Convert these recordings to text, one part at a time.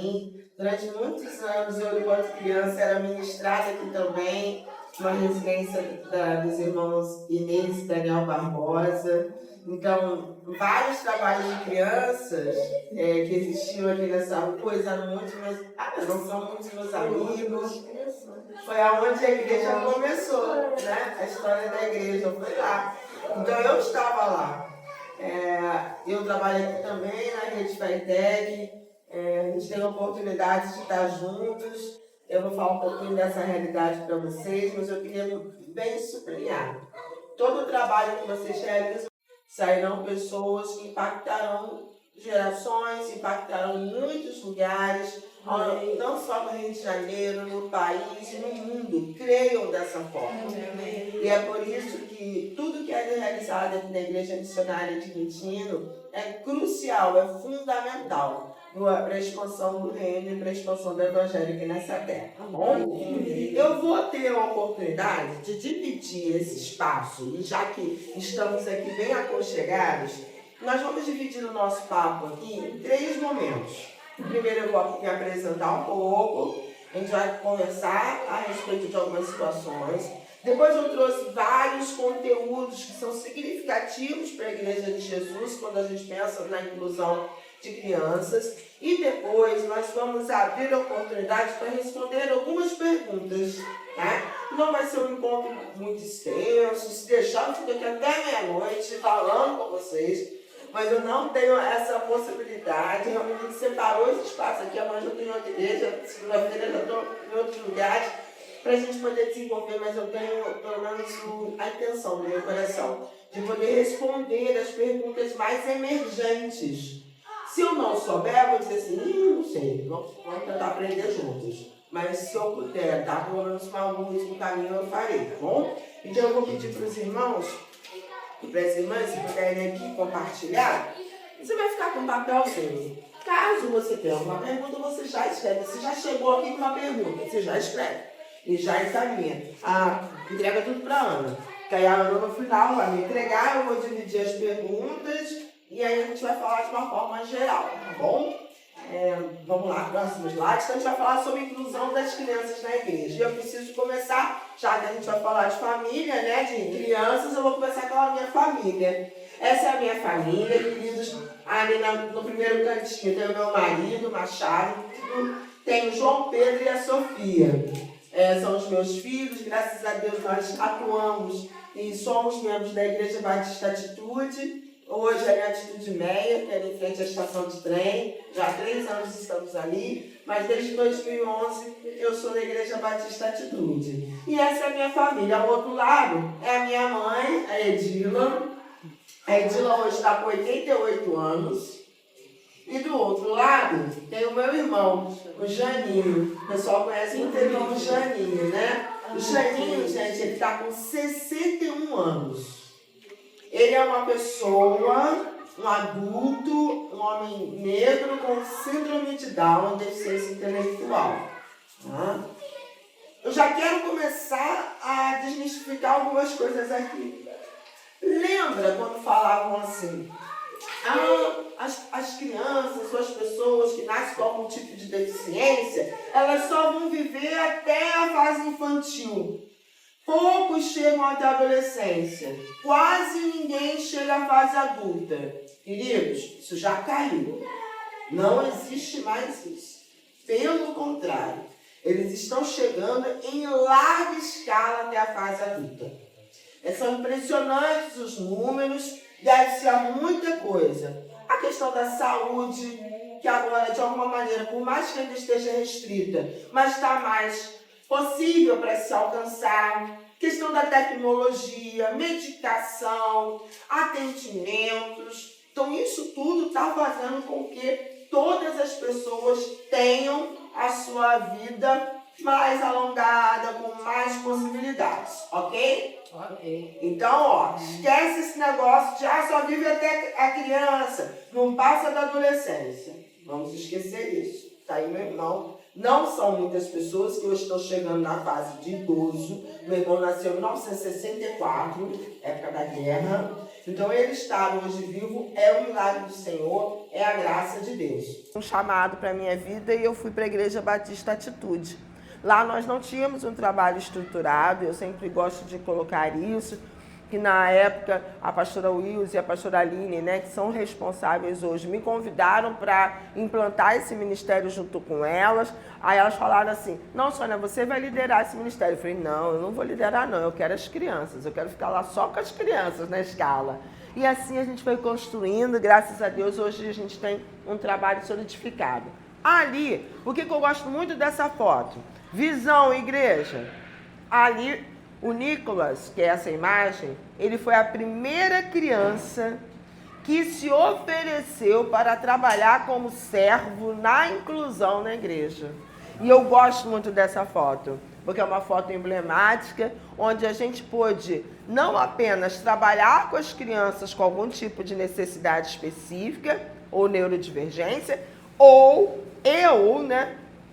mim. Durante muitos anos, eu, enquanto criança, era ministrada aqui também, uma residência dos irmãos Inês e Daniel Barbosa. Então, vários trabalhos de crianças que existiam aqui nessa rua, eram muitos meus, não são muitos meus amigos. Foi aonde a igreja começou, né? A história da igreja foi lá. Então, eu estava lá. Eu trabalho aqui também na Rede Fitec. A gente tem a oportunidade de estar juntos. Eu vou falar um pouquinho dessa realidade para vocês, mas eu queria bem sublinhar. Todo o trabalho que vocês realizam, sairão pessoas que impactarão gerações, impactarão muitos lugares, não só no Rio de Janeiro, no país, no mundo. Creiam dessa forma. E é por isso que tudo que é realizado aqui na Igreja Missionária de Quintino é crucial, é fundamental para a expansão do reino e para a expansão do evangelho aqui nessa terra, tá bom? Eu vou ter a oportunidade de dividir esse espaço, e já que estamos aqui bem aconchegados, nós vamos dividir o nosso papo aqui em 3 momentos. Primeiro eu vou me apresentar um pouco, a gente vai conversar a respeito de algumas situações. Depois eu trouxe vários conteúdos que são significativos para a Igreja de Jesus, quando a gente pensa na inclusão de crianças. E depois nós vamos abrir a oportunidade para responder algumas perguntas. Tá? Não vai ser um encontro muito extenso, se deixar eu fico aqui até meia-noite falando com vocês, mas eu não tenho essa possibilidade. Realmente separou esse espaço aqui, amanhã eu tenho outra igreja, segunda-feira eu já estou em outros lugares, para a gente poder desenvolver, mas eu tenho pelo menos a intenção no meu coração de poder responder as perguntas mais emergentes. Se eu não souber, eu vou dizer assim, não sei, vamos tentar aprender juntos. Mas se eu puder dar pelo menos uma luz no caminho, eu farei, tá bom? Então eu vou pedir para os irmãos e para as irmãs, se puderem aqui compartilhar, você vai ficar com um papelzinho. Caso você tenha uma pergunta, você já escreve. Você já chegou aqui com uma pergunta, você já escreve. E já encaminha. Entrega tudo para a Ana. Que aí a Ana no final vai me entregar, eu vou dividir as perguntas e aí a gente vai falar de uma forma geral, tá bom? Vamos lá, próximos slides. Então a gente vai falar sobre a inclusão das crianças na igreja. E eu preciso começar, já que a gente vai falar de família, né, de crianças, eu vou começar pela minha família. Essa é a minha família, queridos. Ali no primeiro cantinho tem o meu marido, Machado, tem o João Pedro e a Sofia. São os meus filhos, graças a Deus nós atuamos e somos membros da Igreja Batista Atitude. Hoje é a Atitude Meia, que é em frente à estação de trem. Já há 3 anos estamos ali, mas desde 2011 eu sou da Igreja Batista Atitude. E essa é a minha família. Ao outro lado é a minha mãe, a Edila. A Edila hoje está com 88 anos. E do outro lado tem o meu irmão, o Janinho. O pessoal conhece muito ele como Janinho, né? O Janinho, gente, ele está com 61 anos. Ele é uma pessoa, um adulto, um homem negro com síndrome de Down, deficiência intelectual. Tá? Eu já quero começar a desmistificar algumas coisas aqui. Lembra quando falavam assim? As crianças ou as pessoas que nascem com algum tipo de deficiência, elas só vão viver até a fase infantil. Poucos chegam até a adolescência. Quase ninguém chega à fase adulta. Queridos, isso já caiu. Não existe mais isso. Pelo contrário, eles estão chegando em larga escala até a fase adulta. São impressionantes os números, deve ser muita coisa. A questão da saúde, que agora, de alguma maneira, por mais que ainda esteja restrita, mas está mais possível para se alcançar. Questão da tecnologia, medicação, atendimentos. Então, isso tudo está fazendo com que todas as pessoas tenham a sua vida mais alongada, com mais possibilidades, ok? Ok. Então, esquece esse negócio de só vive até a criança, não passa da adolescência. Vamos esquecer isso. Tá aí meu irmão Não são muitas pessoas que eu estou chegando na fase de idoso. Meu irmão nasceu em 1964, época da guerra. Então ele estar hoje vivo é um milagre do Senhor, é a graça de Deus. Um chamado para a minha vida e eu fui para a Igreja Batista Atitude. Lá nós não tínhamos um trabalho estruturado, eu sempre gosto de colocar isso, que na época a pastora Wilson e a pastora Aline, né, que são responsáveis hoje, me convidaram para implantar esse ministério junto com elas. Aí elas falaram assim, não, Sônia, você vai liderar esse ministério. Eu falei, não, eu não vou liderar não, eu quero as crianças, eu quero ficar lá só com as crianças na escala. E assim a gente foi construindo, graças a Deus, hoje a gente tem um trabalho solidificado. Ali, por que eu gosto muito dessa foto? Visão, igreja. Ali, o Nicolas, que é essa imagem, ele foi a primeira criança que se ofereceu para trabalhar como servo na inclusão na igreja. E eu gosto muito dessa foto, porque é uma foto emblemática, onde a gente pôde não apenas trabalhar com as crianças com algum tipo de necessidade específica, ou neurodivergência, ou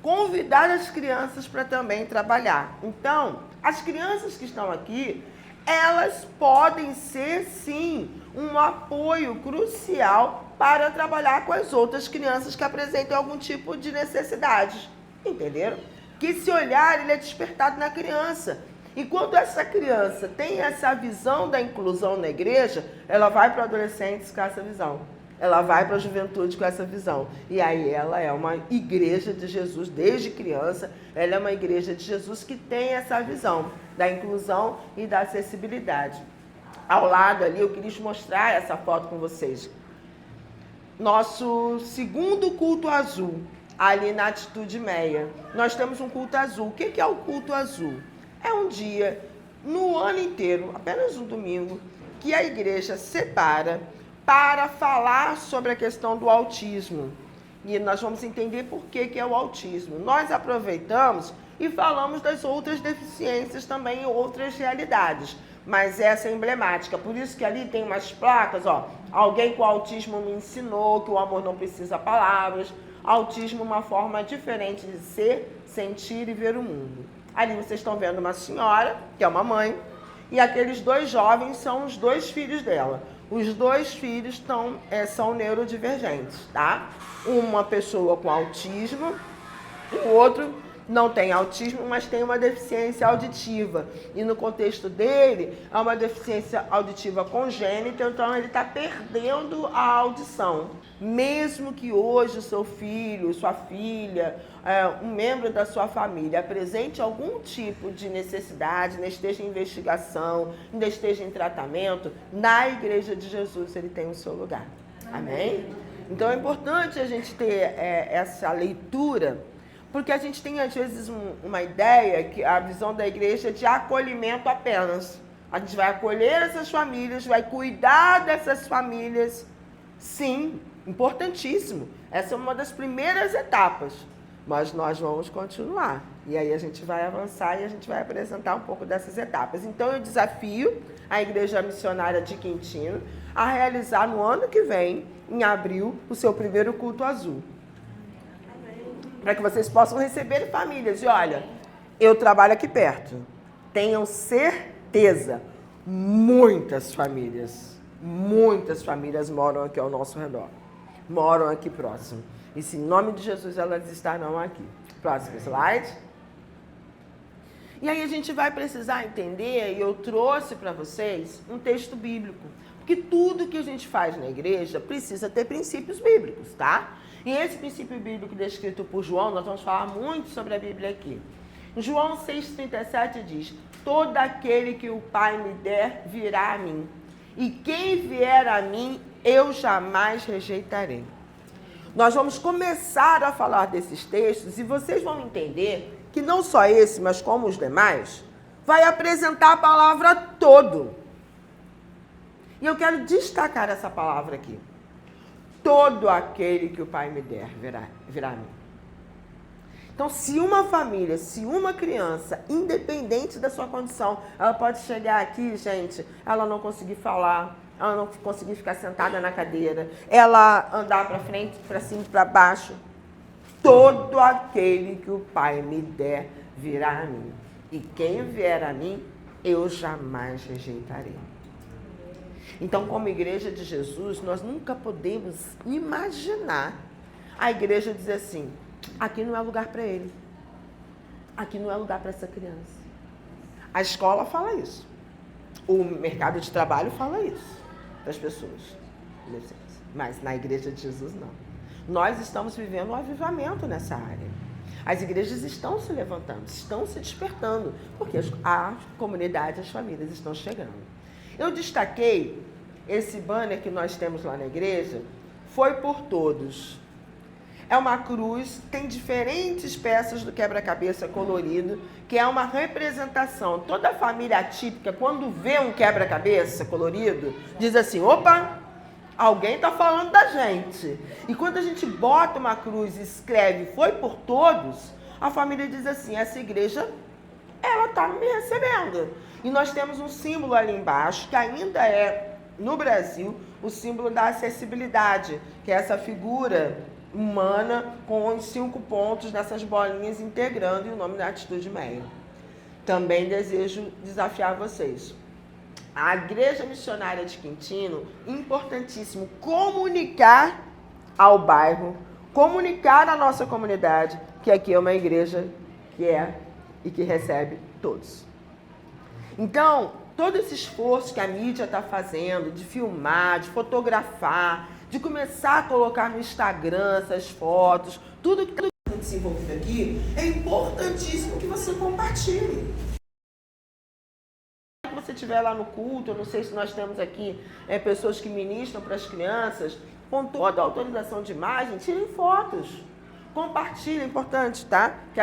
convidar as crianças para também trabalhar. Então, as crianças que estão aqui, elas podem ser, sim, um apoio crucial para trabalhar com as outras crianças que apresentam algum tipo de necessidade. Entenderam? Que esse olhar ele é despertado na criança. Enquanto essa criança tem essa visão da inclusão na igreja, ela vai para adolescentes com essa visão. Ela vai para a juventude com essa visão. E aí ela é uma igreja de Jesus desde criança. Ela é uma igreja de Jesus que tem essa visão da inclusão e da acessibilidade. Ao lado ali, eu queria mostrar essa foto com vocês. Nosso segundo culto azul, ali na Atitude Meia. Nós temos um culto azul. O que é o culto azul? É um dia, no ano inteiro, apenas um domingo, que a igreja separa para falar sobre a questão do autismo. E nós vamos entender por que é o autismo. Nós aproveitamos e falamos das outras deficiências também, outras realidades. Mas essa é emblemática. Por isso que ali tem umas placas, ó. Alguém com autismo me ensinou que o amor não precisa palavras. Autismo é uma forma diferente de ser, sentir e ver o mundo. Ali vocês estão vendo uma senhora, que é uma mãe, e aqueles dois jovens são os dois filhos dela. Os dois filhos são neurodivergentes, tá? Uma pessoa com autismo, o outro não tem autismo, mas tem uma deficiência auditiva. E no contexto dele, é uma deficiência auditiva congênita, então ele está perdendo a audição. Mesmo que hoje o seu filho, sua filha, um membro da sua família apresente algum tipo de necessidade, ainda esteja em investigação, ainda esteja em tratamento, na Igreja de Jesus ele tem o seu lugar. Amém? Então é importante a gente ter essa leitura, porque a gente tem, às vezes, uma ideia, que a visão da igreja é de acolhimento apenas. A gente vai acolher essas famílias, vai cuidar dessas famílias. Sim, importantíssimo. Essa é uma das primeiras etapas. Mas nós vamos continuar. E aí a gente vai avançar e a gente vai apresentar um pouco dessas etapas. Então eu desafio a Igreja Missionária de Quintino a realizar no ano que vem, em abril, o seu primeiro culto azul. Para que vocês possam receber famílias. E olha, eu trabalho aqui perto. Tenham certeza, muitas famílias moram aqui ao nosso redor. Moram aqui próximo. E se em nome de Jesus elas estarão aqui. Próximo slide. E aí a gente vai precisar entender, e eu trouxe para vocês um texto bíblico. Porque tudo que a gente faz na igreja precisa ter princípios bíblicos, tá? E esse princípio bíblico descrito por João, nós vamos falar muito sobre a Bíblia aqui. João 6,37 diz: todo aquele que o Pai me der virá a mim, e quem vier a mim eu jamais rejeitarei. Nós vamos começar a falar desses textos e vocês vão entender que não só esse, mas como os demais, vai apresentar a palavra todo. E eu quero destacar essa palavra aqui. Todo aquele que o Pai me der virá a mim. Então, se uma família, se uma criança, independente da sua condição, ela pode chegar aqui, gente, ela não conseguir falar, ela não conseguir ficar sentada na cadeira, ela andar para frente, para cima, para baixo, todo aquele que o Pai me der virá a mim. E quem vier a mim, eu jamais rejeitarei. Então, como igreja de Jesus, nós nunca podemos imaginar a igreja dizer assim, aqui não é lugar para ele. Aqui não é lugar para essa criança. A escola fala isso. O mercado de trabalho fala isso das pessoas. Mas na igreja de Jesus, não. Nós estamos vivendo um avivamento nessa área. As igrejas estão se levantando, estão se despertando, porque a comunidade, as famílias estão chegando. Eu destaquei esse banner que nós temos lá na igreja, foi por todos. É uma cruz, tem diferentes peças do quebra-cabeça colorido, que é uma representação. Toda família atípica, quando vê um quebra-cabeça colorido, diz assim, opa, alguém está falando da gente. E quando a gente bota uma cruz e escreve foi por todos, a família diz assim, essa igreja, ela está me recebendo. E nós temos um símbolo ali embaixo, que ainda é, no Brasil, o símbolo da acessibilidade, que é essa figura humana com os 5 pontos nessas bolinhas integrando e o nome da Atitude Meia. Também desejo desafiar vocês. A Igreja Missionária de Quintino, importantíssimo comunicar ao bairro, comunicar à nossa comunidade que aqui é uma igreja que é e que recebe todos. Então, todo esse esforço que a mídia está fazendo de filmar, de fotografar, de começar a colocar no Instagram essas fotos, tudo que está desenvolvido aqui, é importantíssimo que você compartilhe. Se você estiver lá no culto, eu não sei se nós temos aqui pessoas que ministram para as crianças, com toda a autorização de imagem, tirem fotos. Compartilhem, é importante, tá? Que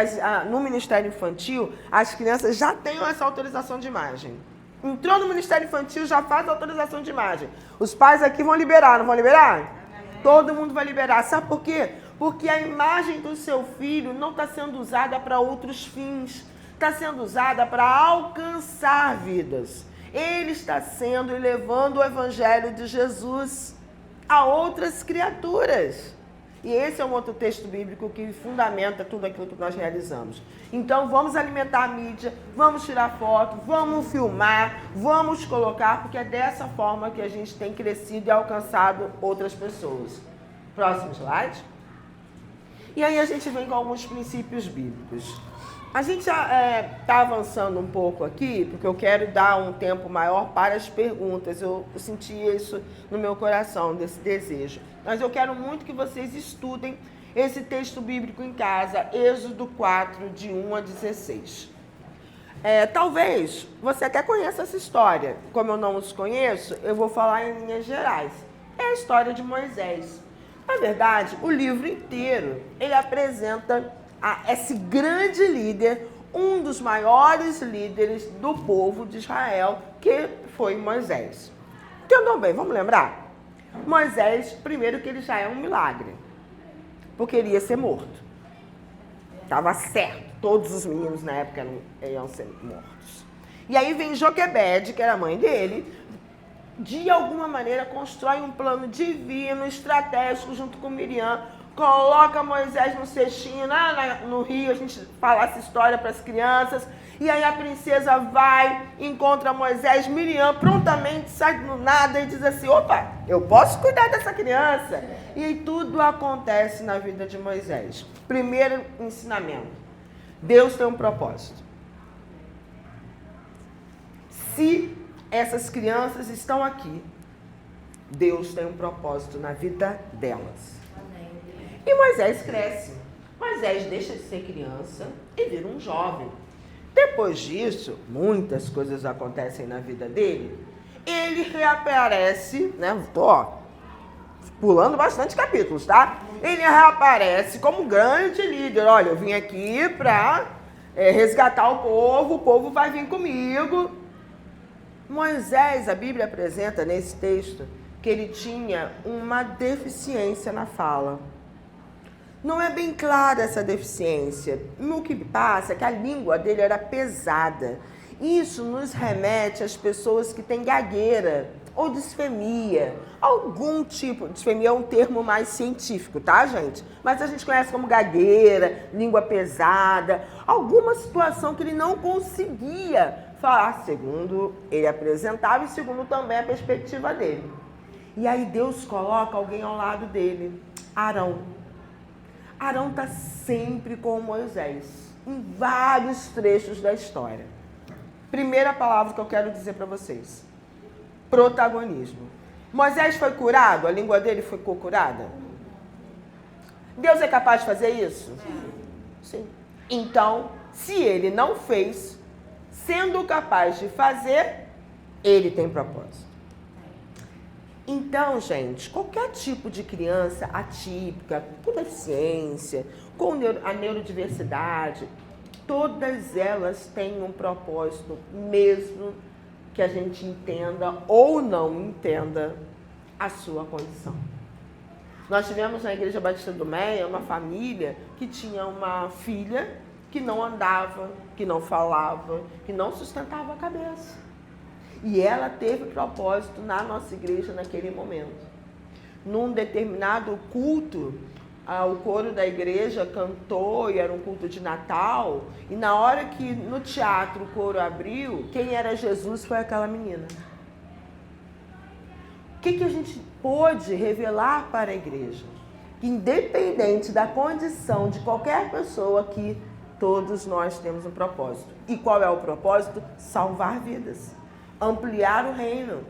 no Ministério Infantil, as crianças já têm essa autorização de imagem. Entrou no Ministério Infantil, já faz a autorização de imagem. Os pais aqui vão liberar, não vão liberar? Todo mundo vai liberar. Sabe por quê? Porque a imagem do seu filho não está sendo usada para outros fins. Está sendo usada para alcançar vidas. Ele está sendo e levando o Evangelho de Jesus a outras criaturas. E esse é um outro texto bíblico que fundamenta tudo aquilo que nós realizamos. Então, vamos alimentar a mídia, vamos tirar foto, vamos filmar, vamos colocar, porque é dessa forma que a gente tem crescido e alcançado outras pessoas. Próximo slide. E aí a gente vem com alguns princípios bíblicos. A gente está avançando um pouco aqui, porque eu quero dar um tempo maior para as perguntas. Eu senti isso no meu coração, desse desejo. Mas eu quero muito que vocês estudem esse texto bíblico em casa, Êxodo 4, de 1 a 16. Talvez você até conheça essa história. Como eu não os conheço, eu vou falar em linhas gerais. É a história de Moisés. Na verdade, o livro inteiro, ele apresenta esse grande líder, um dos maiores líderes do povo de Israel, que foi Moisés. Entendam bem, vamos lembrar? Moisés, primeiro que ele já é um milagre, porque ele ia ser morto. Estava certo, todos os meninos na época iam ser mortos. E aí vem Joquebede, que era a mãe dele, de alguma maneira constrói um plano divino, estratégico, junto com Miriam, coloca Moisés no cestinho, lá no rio, a gente fala essa história para as crianças, e aí a princesa vai, encontra Moisés, Miriam prontamente sai do nada e diz assim, opa, eu posso cuidar dessa criança? E tudo acontece na vida de Moisés. Primeiro ensinamento, Deus tem um propósito. Se essas crianças estão aqui, Deus tem um propósito na vida delas. E Moisés cresce. Moisés deixa de ser criança e vira um jovem. Depois disso, muitas coisas acontecem na vida dele. Ele reaparece, né? Tô pulando bastante capítulos, tá? Ele reaparece como um grande líder. Olha, eu vim aqui para resgatar o povo vai vir comigo. Moisés, a Bíblia apresenta nesse texto que ele tinha uma deficiência na fala. Não é bem clara essa deficiência. O que passa é que a língua dele era pesada. Isso nos remete às pessoas que têm gagueira ou disfemia, algum tipo, disfemia é um termo mais científico, tá, gente? Mas a gente conhece como gagueira, língua pesada, alguma situação que ele não conseguia falar, segundo ele apresentava e segundo também a perspectiva dele. E aí Deus coloca alguém ao lado dele, Arão. Arão está sempre com Moisés, em vários trechos da história. Primeira palavra que eu quero dizer para vocês: protagonismo. Moisés foi curado? A língua dele ficou curada? Deus é capaz de fazer isso? Sim. Então, se ele não fez, sendo capaz de fazer, ele tem propósito. Então, gente, qualquer tipo de criança atípica, com deficiência, com a neurodiversidade, todas elas têm um propósito, mesmo que a gente entenda ou não entenda a sua condição. Nós tivemos na Igreja Batista do Meia uma família que tinha uma filha que não andava, que não falava, que não sustentava a cabeça. E ela teve propósito na nossa igreja naquele momento. Num determinado culto, o coro da igreja cantou, e era um culto de Natal, e na hora que no teatro o coro abriu, quem era Jesus foi aquela menina. O que a gente pôde revelar para a igreja? Que independente da condição de qualquer pessoa aqui, todos nós temos um propósito. E qual é o propósito? Salvar vidas. Ampliar o reino.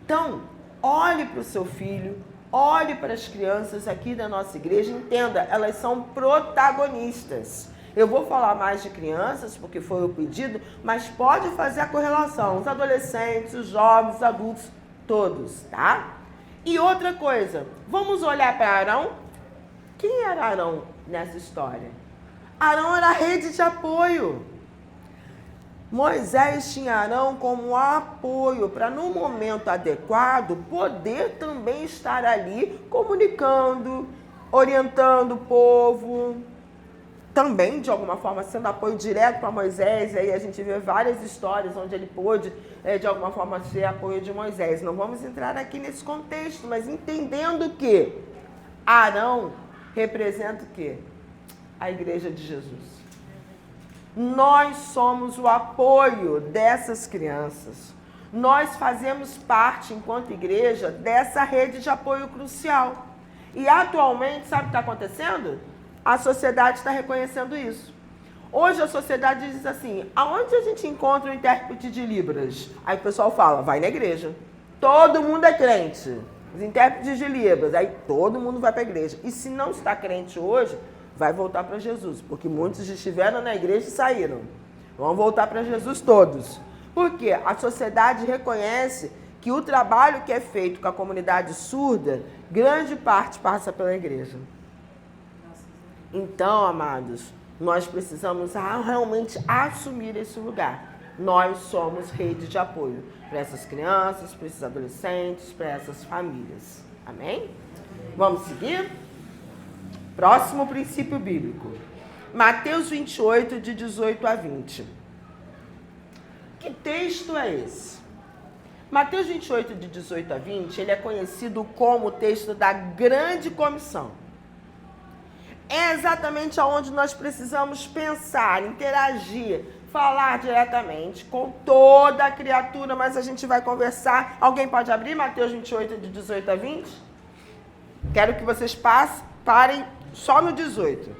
Então, olhe para o seu filho, olhe para as crianças aqui da nossa igreja, entenda, elas são protagonistas. Eu vou falar mais de crianças, porque foi o pedido, mas pode fazer a correlação, os adolescentes, os jovens, os adultos, todos, tá? E outra coisa, vamos olhar para Arão? Quem era Arão nessa história? Arão era a rede de apoio. Moisés tinha Arão como apoio para, no momento adequado, poder também estar ali comunicando, orientando o povo, também, de alguma forma, sendo apoio direto para Moisés. E aí a gente vê várias histórias onde ele pôde, de alguma forma, ser apoio de Moisés. Não vamos entrar aqui nesse contexto, mas entendendo que Arão representa o quê? A igreja de Jesus. Nós somos o apoio dessas crianças. Nós fazemos parte, enquanto igreja, dessa rede de apoio crucial. E atualmente, sabe o que está acontecendo? A sociedade está reconhecendo isso. Hoje a sociedade diz assim: aonde a gente encontra um intérprete de Libras? Aí o pessoal fala, vai na igreja. Todo mundo é crente. Os intérpretes de Libras, aí todo mundo vai para a igreja. E se não está crente hoje, vai voltar para Jesus, porque muitos estiveram na igreja e saíram. Vão voltar para Jesus todos. Por quê? A sociedade reconhece que o trabalho que é feito com a comunidade surda, grande parte passa pela igreja. Então, amados, nós precisamos realmente assumir esse lugar. Nós somos rede de apoio para essas crianças, para esses adolescentes, para essas famílias. Amém? Vamos seguir? Próximo princípio bíblico. Mateus 28, de 18 a 20. Que texto é esse? Mateus 28, de 18 a 20, ele é conhecido como o texto da Grande Comissão. É exatamente aonde nós precisamos pensar, interagir, falar diretamente com toda a criatura, mas a gente vai conversar. Alguém pode abrir Mateus 28, de 18 a 20? Quero que vocês parem só no 18.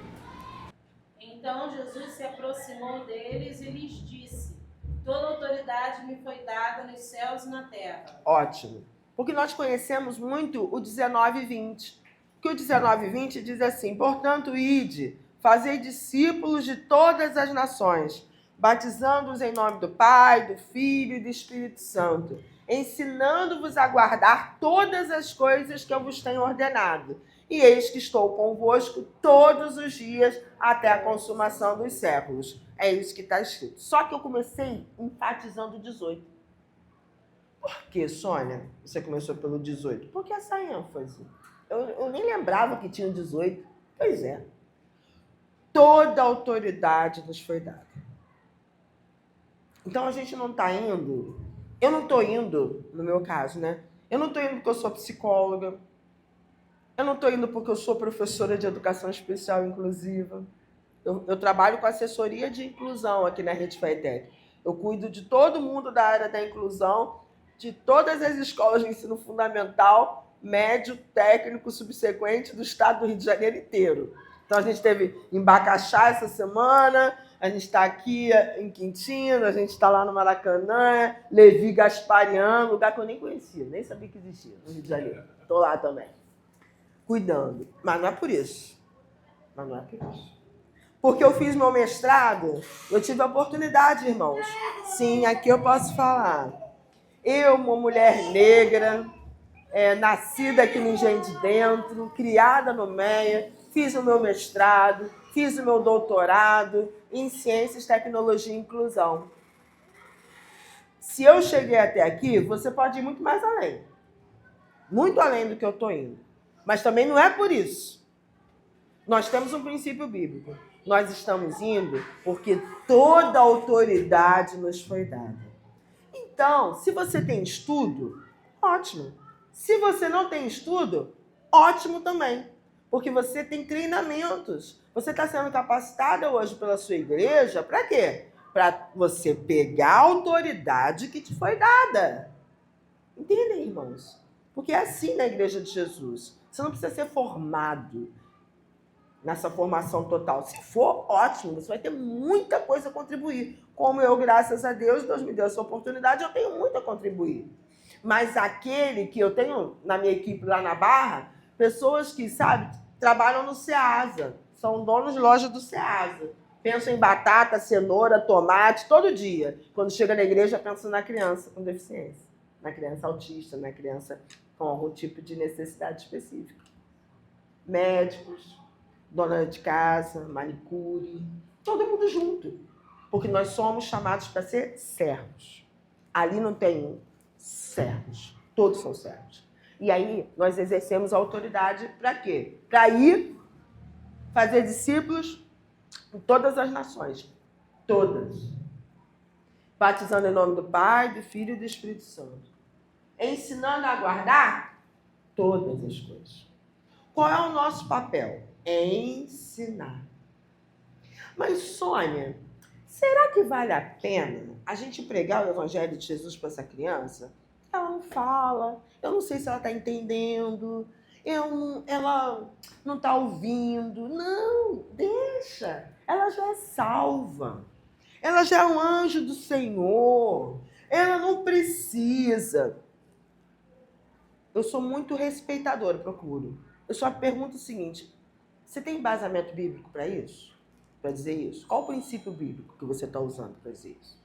Então Jesus se aproximou deles e lhes disse: toda autoridade me foi dada nos céus e na terra. Ótimo. Porque nós conhecemos muito o 19 e 20. Que o 19 e 20 diz assim: portanto, ide, fazei discípulos de todas as nações, batizando-os em nome do Pai, do Filho e do Espírito Santo, ensinando-vos a guardar todas as coisas que eu vos tenho ordenado. E eis que estou convosco todos os dias até a consumação dos séculos. É isso que está escrito. Só que eu comecei enfatizando o 18. Por que, Sônia, você começou pelo 18? Por que essa ênfase? Eu nem lembrava que tinha 18. Pois é. Toda autoridade nos foi dada. Então a gente não está indo Eu não estou indo, no meu caso, né? Eu não estou indo porque eu sou psicóloga. Eu não estou indo porque eu sou professora de educação especial inclusiva. Eu trabalho com assessoria de inclusão aqui na Rede FATEC. Eu cuido de todo mundo da área da inclusão, de todas as escolas de ensino fundamental, médio, técnico, subsequente do estado do Rio de Janeiro inteiro. Então, a gente teve em Bacaxá essa semana, a gente está aqui em Quintino, a gente está lá no Maracanã, Levi Gaspariano, lugar que eu nem conhecia, nem sabia que existia no Rio de Janeiro. Estou lá também, cuidando. Mas não é por isso. Porque eu fiz meu mestrado, eu tive a oportunidade, irmãos. Sim, aqui eu posso falar. Eu, uma mulher negra, nascida aqui no Engenho de Dentro, criada no MEA, fiz o meu mestrado, fiz o meu doutorado em Ciências, Tecnologia e Inclusão. Se eu cheguei até aqui, você pode ir muito mais além. Muito além do que eu estou indo. Mas também não é por isso. Nós temos um princípio bíblico. Nós estamos indo porque toda autoridade nos foi dada. Então, se você tem estudo, ótimo. Se você não tem estudo, ótimo também. Porque você tem treinamentos. Você está sendo capacitada hoje pela sua igreja para quê? Para você pegar a autoridade que te foi dada. Entendem, irmãos? Porque é assim na igreja de Jesus. Você não precisa ser formado nessa formação total. Se for, ótimo, você vai ter muita coisa a contribuir. Como eu, graças a Deus me deu essa oportunidade, eu tenho muito a contribuir. Mas aquele que eu tenho na minha equipe lá na Barra, pessoas que, sabe, trabalham no Ceasa, são donos de loja do Ceasa. Pensam em batata, cenoura, tomate, todo dia. Quando chega na igreja, pensam na criança com deficiência, na criança autista, na criança com algum tipo de necessidade específica. Médicos, dona de casa, manicure, todo mundo junto. Porque nós somos chamados para ser servos. Ali não tem servos, todos são servos. E aí nós exercemos a autoridade para quê? Para ir fazer discípulos em todas as nações. Todas. Batizando em nome do Pai, do Filho e do Espírito Santo. Ensinando a guardar todas as coisas. Qual é o nosso papel? Ensinar. Mas, Sônia, será que vale a pena a gente pregar o Evangelho de Jesus para essa criança? Ela não fala, eu não sei se ela está entendendo, ela não está ouvindo. Não, deixa. Ela já é salva. Ela já é um anjo do Senhor. Ela não precisa. Eu sou muito respeitadora, procuro. Eu só pergunto o seguinte: você tem embasamento bíblico para isso? Para dizer isso? Qual o princípio bíblico que você está usando para dizer isso?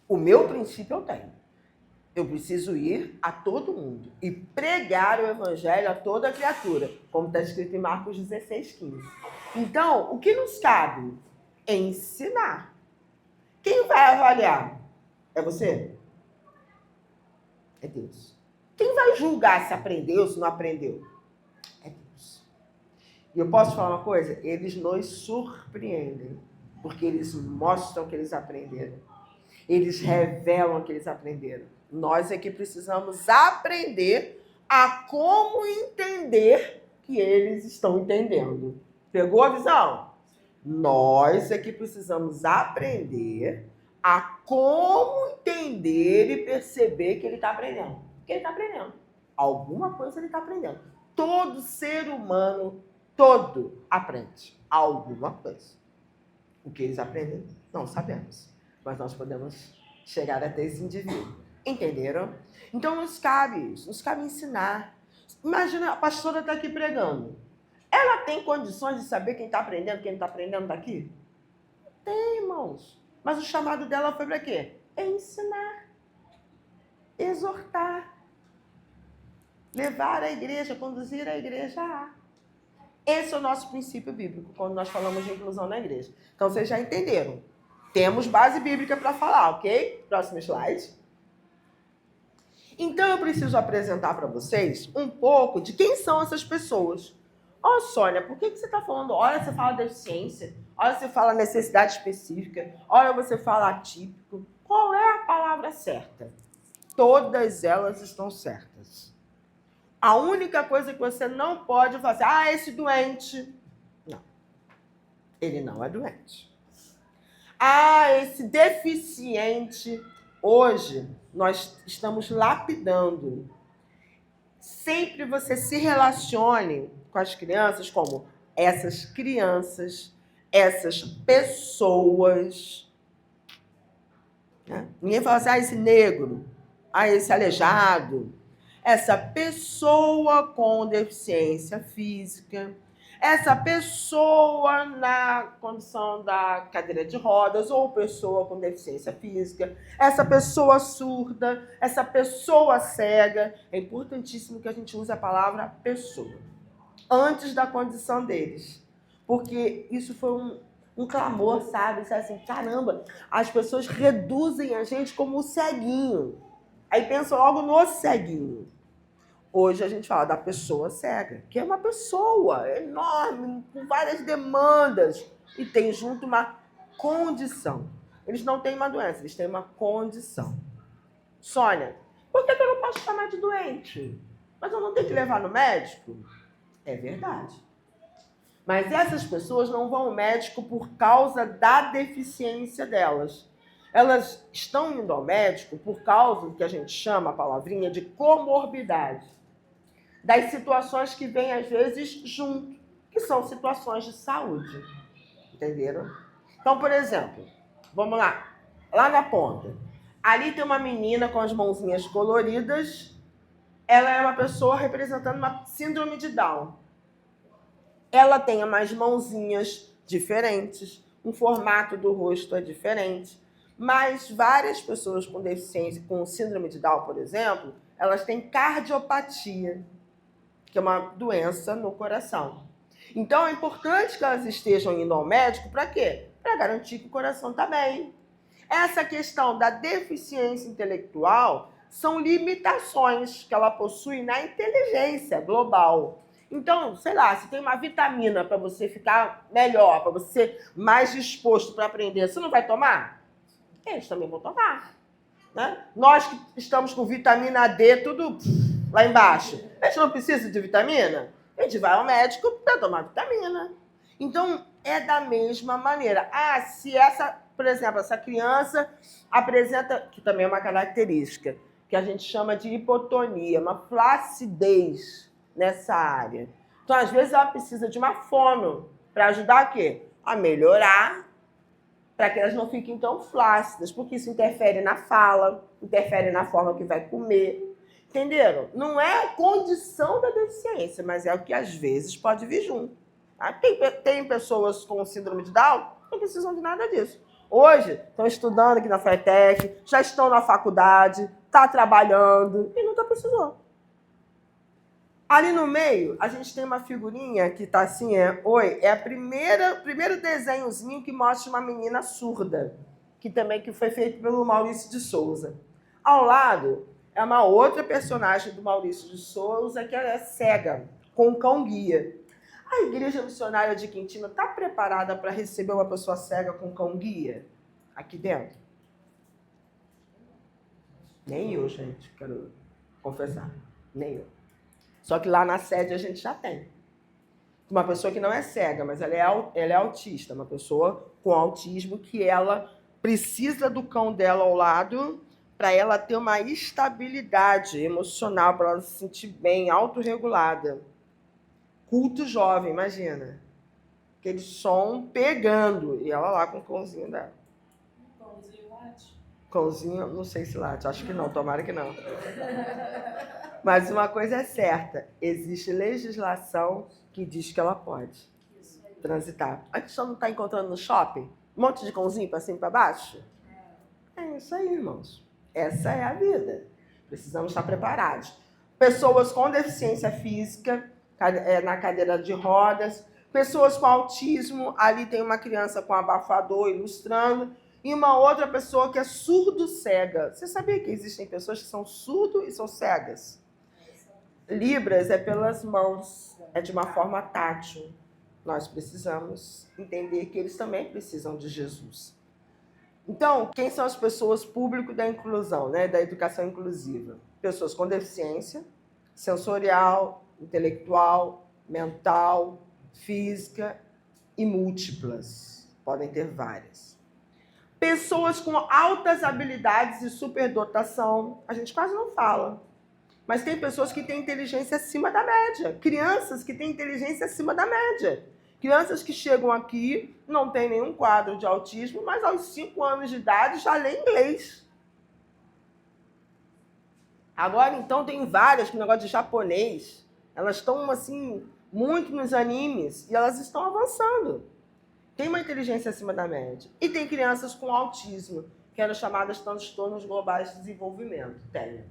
O meu princípio eu tenho. Eu preciso ir a todo mundo e pregar o evangelho a toda criatura, como está escrito em Marcos 16:15. Então, o que nos cabe? Ensinar. Quem vai avaliar? É você? É Deus. Quem vai julgar se aprendeu, se não aprendeu? É Deus. E eu posso falar uma coisa? Eles nos surpreendem, porque eles mostram que eles aprenderam. Eles revelam que eles aprenderam. Nós é que precisamos aprender a como entender que eles estão entendendo. Pegou a visão? Nós é que precisamos aprender a como entender e perceber que ele está aprendendo. Porque ele está aprendendo. Alguma coisa ele está aprendendo. Todo ser humano, todo aprende alguma coisa. O que eles aprendem, não sabemos. Mas nós podemos chegar até esse indivíduo. Entenderam? Então nos cabe isso, nos cabe ensinar. Imagina, a pastora está aqui pregando. Ela tem condições de saber quem está aprendendo, quem não está aprendendo daqui? Não tem, irmãos. Mas o chamado dela foi para quê? Ensinar. Exortar. Levar a igreja, conduzir a igreja a. Esse é o nosso princípio bíblico, quando nós falamos de inclusão na igreja. Então, vocês já entenderam. Temos base bíblica para falar, ok? Próximo slide. Então, eu preciso apresentar para vocês um pouco de quem são essas pessoas. Ó, Sônia, por que você está falando? Olha, você fala deficiência. Olha, você fala necessidade específica. Olha, você fala atípico. Qual é a palavra certa? Todas elas estão certas. A única coisa que você não pode fazer, esse doente. Não. Ele não é doente. Esse deficiente. Hoje, nós estamos lapidando. Sempre você se relacione com as crianças como essas crianças, essas pessoas. Né? Ninguém fala assim, esse negro, esse aleijado, essa pessoa com deficiência física, essa pessoa na condição da cadeira de rodas ou pessoa com deficiência física, essa pessoa surda, essa pessoa cega. É importantíssimo que a gente use a palavra pessoa antes da condição deles, porque isso foi um clamor, sabe? Isso é assim, caramba, as pessoas reduzem a gente como o ceguinho. Aí pensam logo no ceguinho. Hoje a gente fala da pessoa cega, que é uma pessoa enorme, com várias demandas, e tem junto uma condição. Eles não têm uma doença, eles têm uma condição. Sônia, por que eu não posso chamar de doente? Mas eu não tenho que levar no médico? É verdade. Mas essas pessoas não vão ao médico por causa da deficiência delas. Elas estão indo ao médico por causa do que a gente chama, a palavrinha, de comorbidade. Das situações que vêm, às vezes, junto, que são situações de saúde. Entenderam? Então, por exemplo, vamos lá na ponta. Ali tem uma menina com as mãozinhas coloridas. Ela é uma pessoa representando uma síndrome de Down. Ela tem umas mãozinhas diferentes, o formato do rosto é diferente, mas várias pessoas com deficiência, com síndrome de Down, por exemplo, elas têm cardiopatia, que é uma doença no coração. Então, é importante que elas estejam indo ao médico para quê? Para garantir que o coração está bem. Essa questão da deficiência intelectual são limitações que ela possui na inteligência global. Então, sei lá, se tem uma vitamina para você ficar melhor, para você ser mais disposto para aprender, você não vai tomar? Eles também vão tomar. Né? Nós que estamos com vitamina D, tudo lá embaixo, a gente não precisa de vitamina? A gente vai ao médico para tomar vitamina. Então, é da mesma maneira. Se essa, por exemplo, essa criança apresenta, que também é uma característica, que a gente chama de hipotonia, uma flacidez nessa área. Então, às vezes, ela precisa de uma fono para ajudar a quê? A melhorar, para que elas não fiquem tão flácidas, porque isso interfere na fala, interfere na forma que vai comer. Entenderam? Não é a condição da deficiência, mas é o que às vezes pode vir junto. Tá? Tem pessoas com síndrome de Down que não precisam de nada disso. Hoje, estão estudando aqui na FATEC, já estão na faculdade, está trabalhando e nunca precisou. Ali no meio, a gente tem uma figurinha que está assim, é o primeiro desenhozinho que mostra uma menina surda, que foi feito pelo Maurício de Souza. Ao lado, é uma outra personagem do Maurício de Souza, que ela é cega, com um cão-guia. A Igreja Missionária de Quintino está preparada para receber uma pessoa cega com cão-guia aqui dentro? Nem eu, gente, quero confessar. Nem eu. Só que lá na sede a gente já tem. Uma pessoa que não é cega, mas ela é autista. Uma pessoa com autismo que ela precisa do cão dela ao lado para ela ter uma estabilidade emocional, para ela se sentir bem, autorregulada. Culto jovem, imagina. Aquele som pegando. E ela lá com o cãozinho dela. Cãozinho late? Cãozinho, não sei se late. Acho que não, tomara que não. Mas uma coisa é certa. Existe legislação que diz que ela pode transitar. A gente só não está encontrando no shopping um monte de cãozinho para cima e para baixo? É isso aí, irmãos. Essa é a vida. Precisamos estar preparados. Pessoas com deficiência física, na cadeira de rodas, pessoas com autismo, ali tem uma criança com abafador ilustrando, e uma outra pessoa que é surdo-cega. Você sabia que existem pessoas que são surdo e são cegas? Libras é pelas mãos, é de uma forma tátil. Nós precisamos entender que eles também precisam de Jesus. Então, quem são as pessoas público da inclusão, né, da educação inclusiva? Pessoas com deficiência sensorial, intelectual, mental, física e múltiplas. Podem ter várias. Pessoas com altas habilidades e superdotação, a gente quase não fala. Mas tem pessoas que têm inteligência acima da média. Crianças que têm inteligência acima da média. Crianças que chegam aqui, não têm nenhum quadro de autismo, mas aos 5 anos de idade já lê inglês. Agora, então, tem várias com negócio de japonês. Elas estão, assim, muito nos animes e elas estão avançando. Tem uma inteligência acima da média. E tem crianças com autismo, que eram chamadas transtornos globais de desenvolvimento. Tem.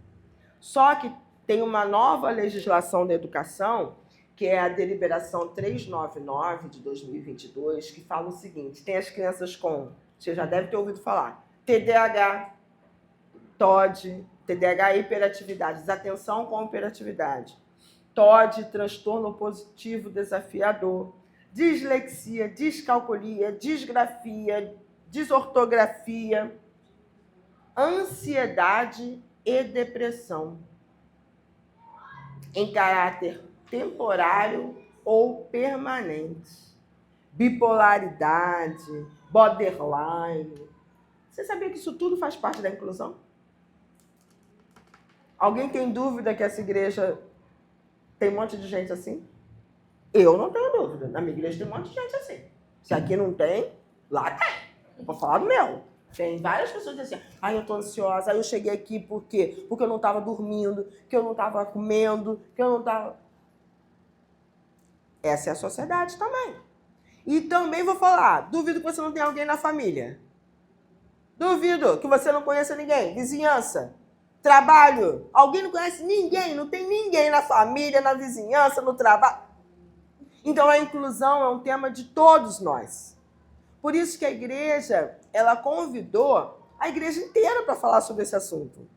Só que tem uma nova legislação da educação, que é a Deliberação 399 de 2022, que fala o seguinte: tem as crianças com, você já deve ter ouvido falar, TDAH, TOD, TDAH e hiperatividade, desatenção com hiperatividade, TOD, transtorno positivo desafiador, dislexia, descalculia, disgrafia, desortografia, ansiedade e depressão, em caráter temporário ou permanente, bipolaridade, borderline. Você sabia que isso tudo faz parte da inclusão? Alguém tem dúvida que essa igreja tem um monte de gente assim? Eu não tenho dúvida. Na minha igreja tem um monte de gente assim. Se aqui não tem, lá tem. Vou falar do meu. Tem várias pessoas que dizem assim: ai, eu tô ansiosa, aí eu cheguei aqui por quê? Porque eu não tava dormindo, que eu não tava comendo, que eu não tava... Essa é a sociedade também. E também vou falar, duvido que você não tenha alguém na família. Duvido que você não conheça ninguém. Vizinhança, trabalho. Alguém não conhece ninguém, não tem ninguém na família, na vizinhança, no trabalho. Então a inclusão é um tema de todos nós. Por isso que a igreja, ela convidou a igreja inteira para falar sobre esse assunto.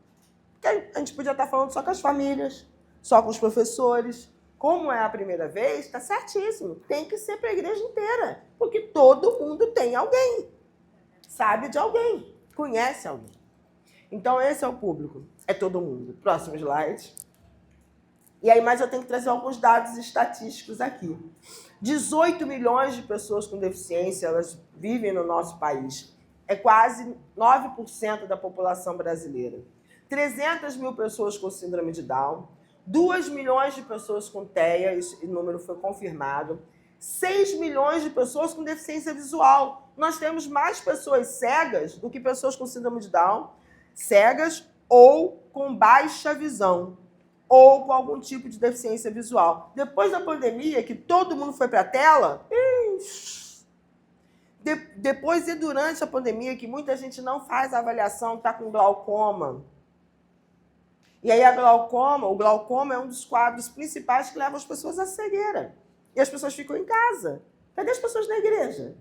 Porque a gente podia estar falando só com as famílias, só com os professores. Como é a primeira vez, está certíssimo. Tem que ser para a igreja inteira. Porque todo mundo tem alguém. Sabe de alguém. Conhece alguém. Então esse é o público. É todo mundo. Próximo slide. E aí, mas eu tenho que trazer alguns dados estatísticos aqui. 18 milhões de pessoas com deficiência, elas vivem no nosso país. É quase 9% da população brasileira. 300 mil pessoas com síndrome de Down. 2 milhões de pessoas com TEA, esse número foi confirmado. 6 milhões de pessoas com deficiência visual. Nós temos mais pessoas cegas do que pessoas com síndrome de Down, cegas ou com baixa visão, ou com algum tipo de deficiência visual. Depois da pandemia, que todo mundo foi para a tela, depois e durante a pandemia, que muita gente não faz a avaliação, está com glaucoma. E aí o glaucoma é um dos quadros principais que levam as pessoas à cegueira. E as pessoas ficam em casa. Cadê as pessoas na igreja?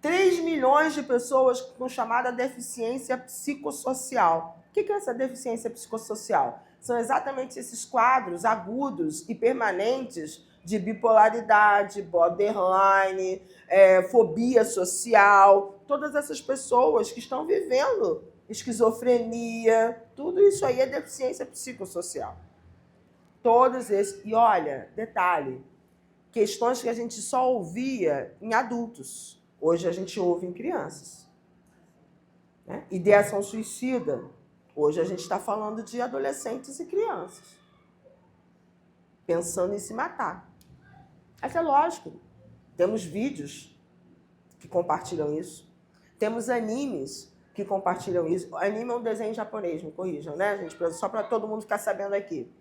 3 milhões de pessoas com chamada deficiência psicossocial. O que é essa deficiência psicossocial? São exatamente esses quadros agudos e permanentes de bipolaridade, borderline, fobia social. Todas essas pessoas que estão vivendo esquizofrenia, tudo isso aí é deficiência psicossocial. Todos esses. E olha, detalhe, questões que a gente só ouvia em adultos. Hoje a gente ouve em crianças. Né? Ideação suicida. Hoje a gente está falando de adolescentes e crianças. Pensando em se matar. Mas é lógico. Temos vídeos que compartilham isso. Temos animes que compartilham isso. Anime é um desenho japonês, me corrijam, né, gente? Só para todo mundo ficar sabendo aqui.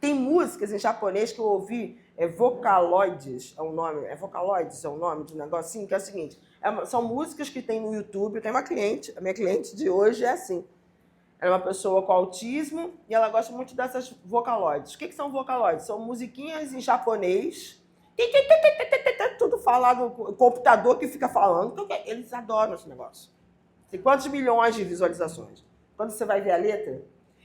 Tem músicas em japonês que eu ouvi, Vocaloids é o nome, Vocaloids é o nome do negocinho, que é o seguinte, são músicas que tem no YouTube. Tem uma cliente, a minha cliente de hoje é assim. Ela é uma pessoa com autismo e ela gosta muito dessas Vocaloids. O que são Vocaloids? São musiquinhas em japonês, tudo falado, o computador que fica falando. Eles adoram esse negócio. Tem quantos milhões de visualizações? Quando você vai ver a letra,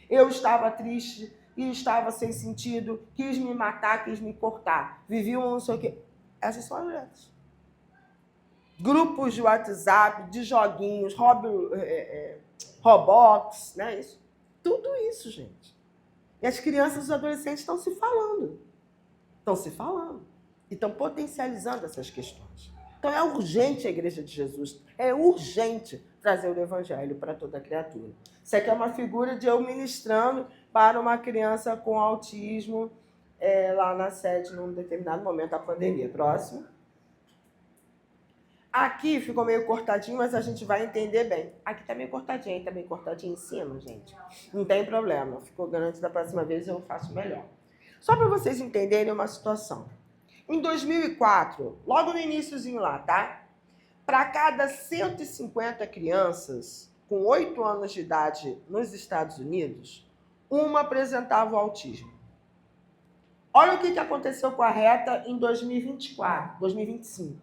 eu estava triste e estava sem sentido, quis me matar, quis me cortar, vivi um não sei o quê. Essas são as letras. grupos de WhatsApp, de joguinhos, Roblox, né? Tudo isso, gente. E as crianças e os adolescentes estão se falando. E estão potencializando essas questões. Então é urgente a Igreja de Jesus, é urgente trazer o Evangelho para toda criatura. Isso aqui é uma figura de eu ministrando para uma criança com autismo lá na sede, num determinado momento da pandemia. Próximo. Aqui ficou meio cortadinho, mas a gente vai entender bem. Aqui tá meio cortadinho, tá meio cortadinho em cima, gente. Não tem problema. Ficou grande, da próxima vez eu faço melhor. Só para vocês entenderem uma situação. Em 2004, logo no iniciozinho lá, tá? Para cada 150 crianças com 8 anos de idade nos Estados Unidos, uma apresentava o autismo. Olha o que aconteceu com a reta em 2025.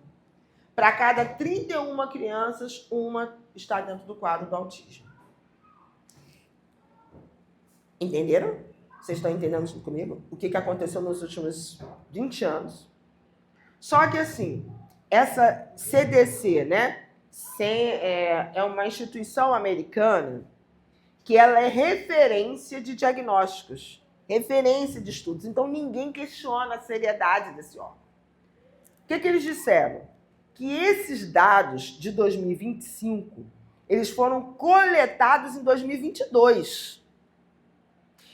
Para cada 31 crianças, uma está dentro do quadro do autismo. Entenderam? Vocês estão entendendo isso comigo? O que aconteceu nos últimos 20 anos? Só que assim, essa CDC, né, é uma instituição americana que ela é referência de diagnósticos, referência de estudos. Então ninguém questiona a seriedade desse órgão. O que eles disseram? Que esses dados de 2025, eles foram coletados em 2022.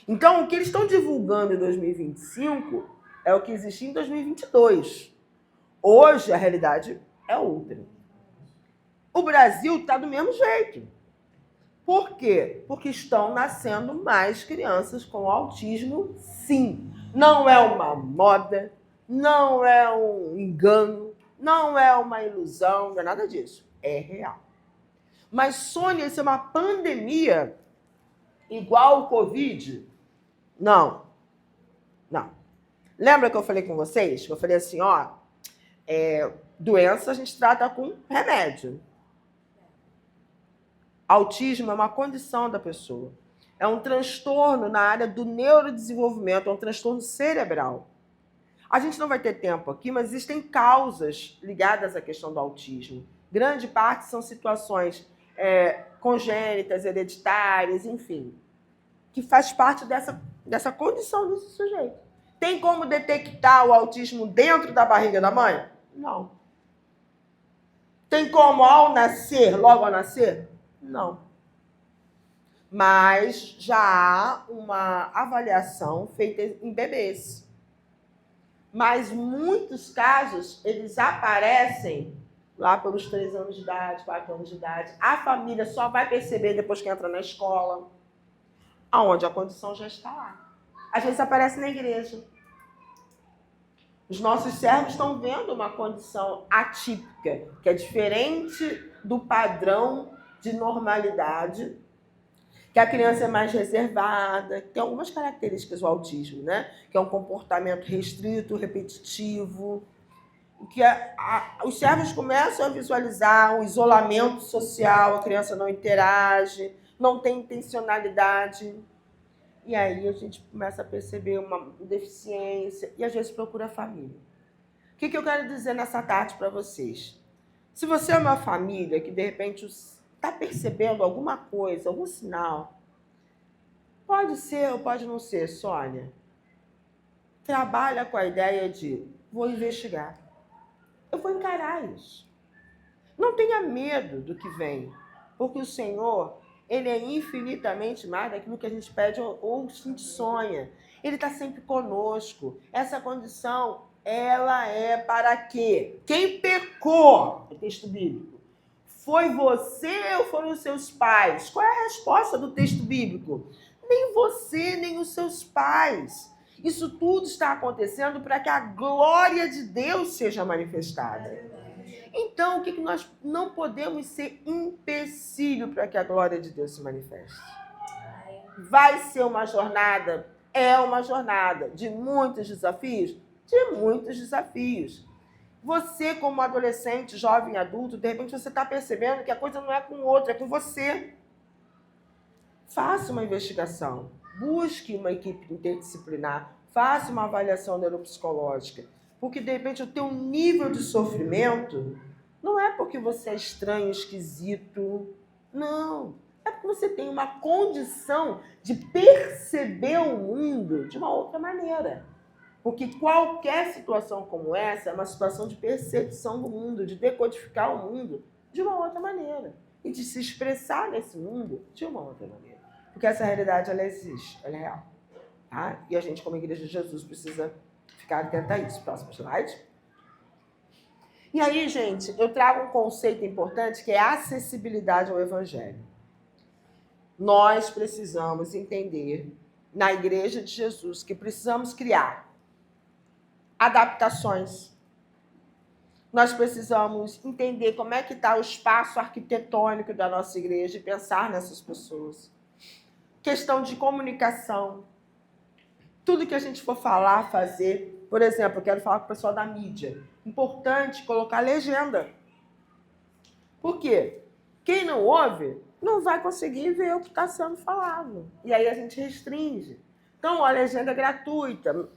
Então, o que eles estão divulgando em 2025 é o que existia em 2022. Hoje, a realidade é outra. O Brasil está do mesmo jeito. Por quê? Porque estão nascendo mais crianças com autismo, sim. Não é uma moda, não é um engano, não é uma ilusão, não é nada disso. É real. Mas, Sônia, isso é uma pandemia igual o Covid? Não. Lembra que eu falei com vocês? Que eu falei assim, doença a gente trata com remédio. Autismo é uma condição da pessoa. É um transtorno na área do neurodesenvolvimento, é um transtorno cerebral. A gente não vai ter tempo aqui, mas existem causas ligadas à questão do autismo. Grande parte são situações congênitas, hereditárias, enfim, que faz parte dessa condição desse sujeito. Tem como detectar o autismo dentro da barriga da mãe? Não. Tem como logo ao nascer? Não. Mas já há uma avaliação feita em bebês. Mas muitos casos, eles aparecem lá pelos 3 anos de idade, 4 anos de idade. A família só vai perceber depois que entra na escola, aonde a condição já está lá. Às vezes aparece na igreja. Os nossos servos estão vendo uma condição atípica, que é diferente do padrão de normalidade, que a criança é mais reservada, tem algumas características do autismo, né? Que é um comportamento restrito, repetitivo, que os servos começam a visualizar o isolamento social, a criança não interage, não tem intencionalidade. E aí a gente começa a perceber uma deficiência e às vezes procura a família. O que eu quero dizer nessa tarde para vocês? Se você é uma família que de repente está percebendo alguma coisa, algum sinal, pode ser ou pode não ser, Sônia, trabalha com a ideia de vou investigar. Eu vou encarar isso. Não tenha medo do que vem, porque o Senhor, Ele é infinitamente mais daquilo que a gente pede ou a gente sonha. Ele está sempre conosco. Essa condição, ela é para quê? Quem pecou, o texto bíblico, foi você ou foram os seus pais? Qual é a resposta do texto bíblico? Nem você, nem os seus pais. Isso tudo está acontecendo para que a glória de Deus seja manifestada. Então, o que nós não podemos ser empecilho para que a glória de Deus se manifeste? Vai ser uma jornada? É uma jornada de muitos desafios? De muitos desafios. Você, como adolescente, jovem, adulto, de repente você está percebendo que a coisa não é com o outro, é com você. Faça uma investigação. Busque uma equipe interdisciplinar. Faça uma avaliação neuropsicológica. Porque, de repente, o teu nível de sofrimento Não é porque você é estranho, esquisito. Não. É porque você tem uma condição de perceber o mundo de uma outra maneira. Porque qualquer situação como essa é uma situação de percepção do mundo, de decodificar o mundo de uma outra maneira. E de se expressar nesse mundo de uma outra maneira. Porque essa realidade, ela existe, ela é real. Tá? E a gente, como Igreja de Jesus, precisa ficar atento a isso. Próximo slide. E aí, gente, eu trago um conceito importante que é a acessibilidade ao Evangelho. Nós precisamos entender, na Igreja de Jesus, que precisamos criar adaptações. Nós precisamos entender como é que está o espaço arquitetônico da nossa igreja e pensar nessas pessoas. Questão de comunicação. Tudo que a gente for falar, fazer. Por exemplo, eu quero falar com o pessoal da mídia. Importante colocar legenda. Por quê? Quem não ouve não vai conseguir ver o que está sendo falado. E aí a gente restringe. Então, a legenda é gratuita.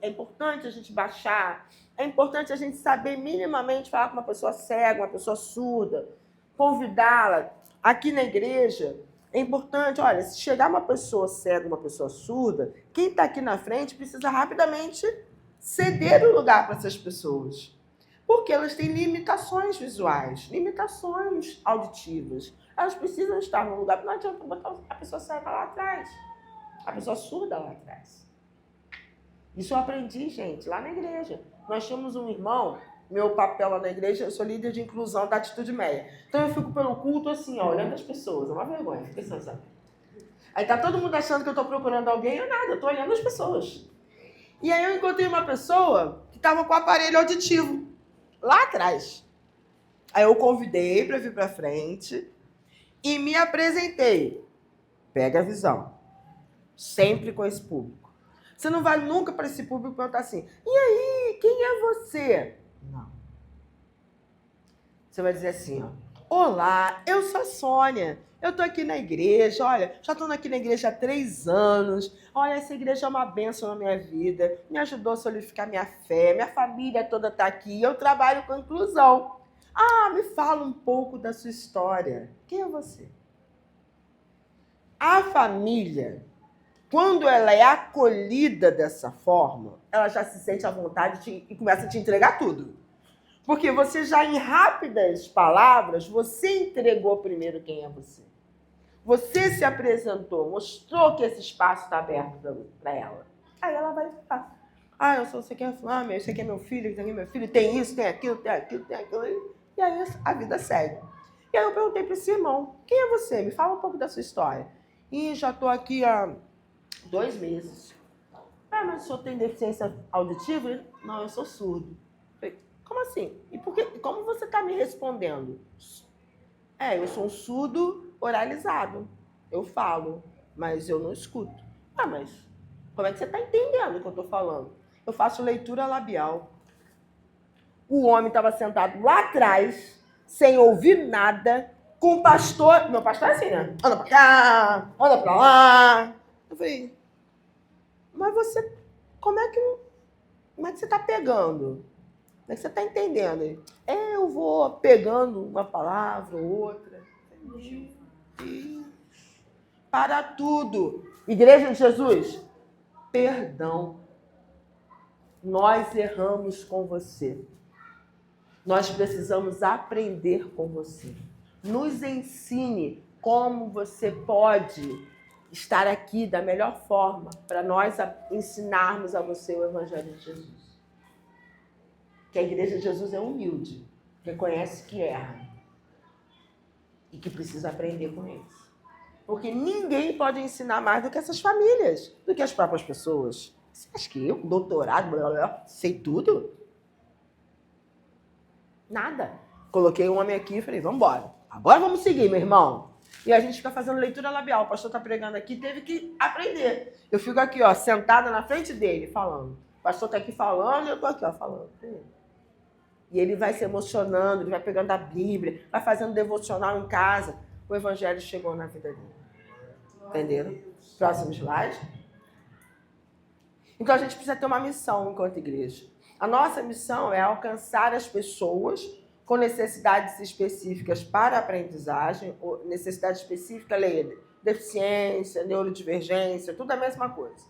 É importante a gente baixar. É importante a gente saber minimamente falar com uma pessoa cega, uma pessoa surda. Convidá-la. Aqui na igreja, é importante, olha, se chegar uma pessoa cega, uma pessoa surda, quem está aqui na frente precisa rapidamente ceder o lugar para essas pessoas. Porque elas têm limitações visuais, limitações auditivas. Elas precisam estar num lugar, não adianta botar a pessoa cega lá atrás, a pessoa surda lá atrás. Isso eu aprendi, gente, lá na igreja. Nós tínhamos um irmão, meu papel lá na igreja, eu sou líder de inclusão da Atitude Meia. Então eu fico pelo culto assim, ó, olhando as pessoas, é uma vergonha, fica assim, sabe? Aí tá todo mundo achando que eu tô procurando alguém, eu nada, eu tô olhando as pessoas. E aí eu encontrei uma pessoa que tava com o aparelho auditivo, lá atrás. Aí eu convidei para vir para frente e me apresentei. Pega a visão. Sempre com esse público. Você não vai nunca para esse público perguntar assim, e aí, quem é você? Não. Você vai dizer assim, ó, olá, eu sou a Sônia, eu tô aqui na igreja, olha, já estou aqui na igreja há 3 anos, olha, essa igreja é uma bênção na minha vida, me ajudou a solidificar minha fé, minha família toda está aqui, eu trabalho com inclusão. Ah, me fala um pouco da sua história. Quem é você? A família, quando ela é acolhida dessa forma, ela já se sente à vontade e começa a te entregar tudo. Porque você já, em rápidas palavras, você entregou primeiro quem é você. Você se apresentou, mostrou que esse espaço está aberto para ela. Aí ela vai ficar. Ah, eu sou você que é Flávio, esse aqui é meu filho, esse aqui é meu filho, tem isso, tem aquilo, tem aquilo, tem aquilo. E aí a vida segue. E aí eu perguntei para esse irmão, quem é você? Me fala um pouco da sua história. E já estou aqui há 2 meses. Ah, mas o senhor tem deficiência auditiva? Ele, não, eu sou surdo. Falei, como assim? E como você está me respondendo? Eu sou um surdo oralizado. Eu falo, mas eu não escuto. Ah, mas como é que você está entendendo o que eu estou falando? Eu faço leitura labial. O homem estava sentado lá atrás, sem ouvir nada, com o pastor. Meu pastor é assim, né? Anda pra cá, anda pra lá. Eu falei, mas você, como é que você está pegando? Como é que você está entendendo? Ele, eu vou pegando uma palavra ou outra. Para tudo. Igreja de Jesus, perdão. Nós erramos com você. Nós precisamos aprender com você. Nos ensine como você pode estar aqui da melhor forma para nós ensinarmos a você o Evangelho de Jesus. Que a Igreja de Jesus é humilde, reconhece que erra e que precisa aprender com eles. Porque ninguém pode ensinar mais do que essas famílias, do que as próprias pessoas. Você acha que eu, doutorado, blá, blá, blá, sei tudo? Nada. Coloquei um homem aqui e falei, vamos embora. Agora vamos seguir, meu irmão. E a gente fica fazendo leitura labial. O pastor está pregando aqui, teve que aprender. Eu fico aqui, ó, sentada na frente dele, falando. O pastor está aqui falando e eu estou aqui, ó, falando. E ele vai se emocionando, ele vai pegando a Bíblia, vai fazendo devocional em casa. O Evangelho chegou na vida dele. Entenderam? Próximo slide. Então a gente precisa ter uma missão enquanto igreja. A nossa missão é alcançar as pessoas com necessidades específicas para a aprendizagem, ou necessidade específica, leia deficiência, neurodivergência, tudo a mesma coisa.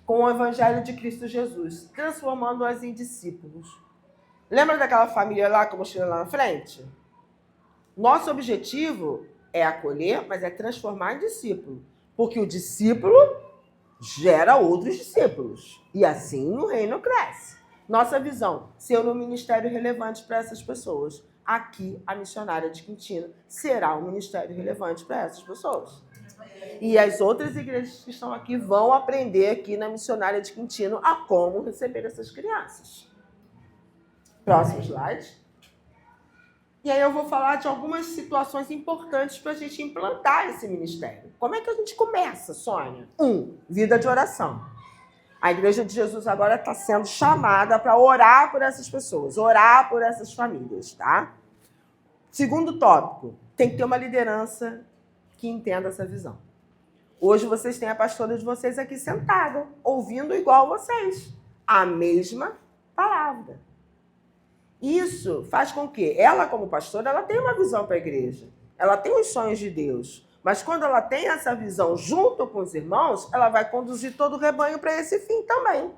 Com o Evangelho de Cristo Jesus, transformando-as em discípulos. Lembra daquela família lá que eu mostrei lá na frente? Nosso objetivo é acolher, mas é transformar em discípulo. Porque o discípulo gera outros discípulos. E assim o reino cresce. Nossa visão, ser um ministério relevante para essas pessoas. Aqui, a missionária de Quintino será um ministério relevante para essas pessoas. E as outras igrejas que estão aqui vão aprender aqui na missionária de Quintino a como receber essas crianças. Próximo slide. E aí eu vou falar de algumas situações importantes para a gente implantar esse ministério. Como é que a gente começa, Sônia? 1. Vida de oração. A Igreja de Jesus agora está sendo chamada para orar por essas pessoas, orar por essas famílias, tá? Segundo tópico, tem que ter uma liderança que entenda essa visão. Hoje vocês têm a pastora de vocês aqui sentada, ouvindo igual vocês, a mesma palavra. Isso faz com que ela, como pastora, ela tenha uma visão para a igreja. Ela tem os sonhos de Deus. Mas quando ela tem essa visão junto com os irmãos, ela vai conduzir todo o rebanho para esse fim também.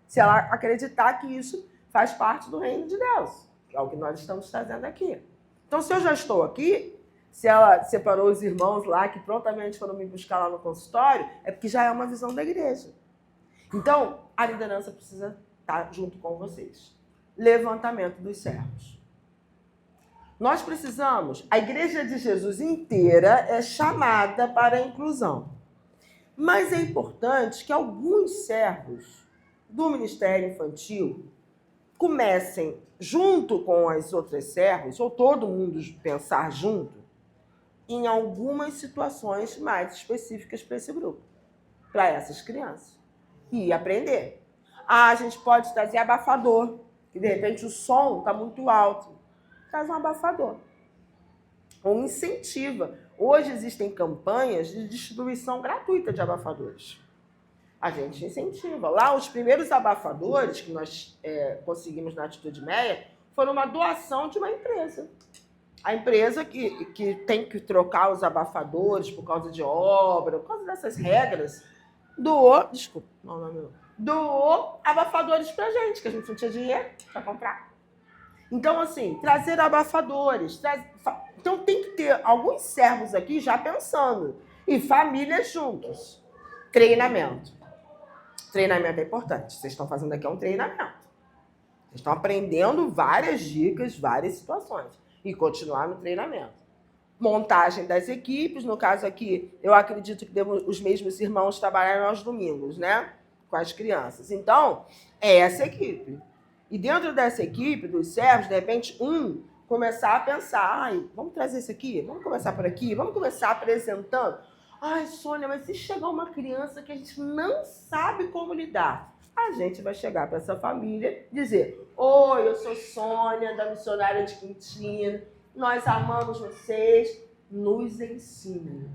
Se ela acreditar que isso faz parte do reino de Deus, que é o que nós estamos trazendo aqui. Então, se eu já estou aqui, se ela separou os irmãos lá, que prontamente foram me buscar lá no consultório, é porque já é uma visão da igreja. Então, a liderança precisa estar junto com vocês. Levantamento dos servos. Nós precisamos, a Igreja de Jesus inteira é chamada para a inclusão. Mas é importante que alguns servos do Ministério Infantil comecem, junto com as outras servos, ou todo mundo pensar junto, em algumas situações mais específicas para esse grupo, para essas crianças. E aprender. A gente pode trazer abafador, que de repente o som está muito alto. Traz um abafador. Ou incentiva. Hoje existem campanhas de distribuição gratuita de abafadores. A gente incentiva. Lá, os primeiros abafadores que nós conseguimos na Atitude Meia foram uma doação de uma empresa. A empresa que tem que trocar os abafadores por causa de obra, por causa dessas regras, doou abafadores pra gente, que a gente não tinha dinheiro para comprar. Então, assim, trazer abafadores. Então, tem que ter alguns servos aqui já pensando. E famílias juntos. Treinamento. Treinamento é importante. Vocês estão fazendo aqui um treinamento. Vocês estão aprendendo várias dicas, várias situações. E continuar no treinamento. Montagem das equipes. No caso aqui, eu acredito que os mesmos irmãos trabalharem aos domingos, né? Com as crianças. Então, é essa equipe. E dentro dessa equipe, dos servos, de repente, começar a pensar, vamos trazer isso aqui? Vamos começar por aqui? Vamos começar apresentando? Ai, Sônia, mas se chegar uma criança que a gente não sabe como lidar, a gente vai chegar para essa família e dizer, oi, eu sou Sônia, da missionária de Quintino, nós amamos vocês, nos ensinem.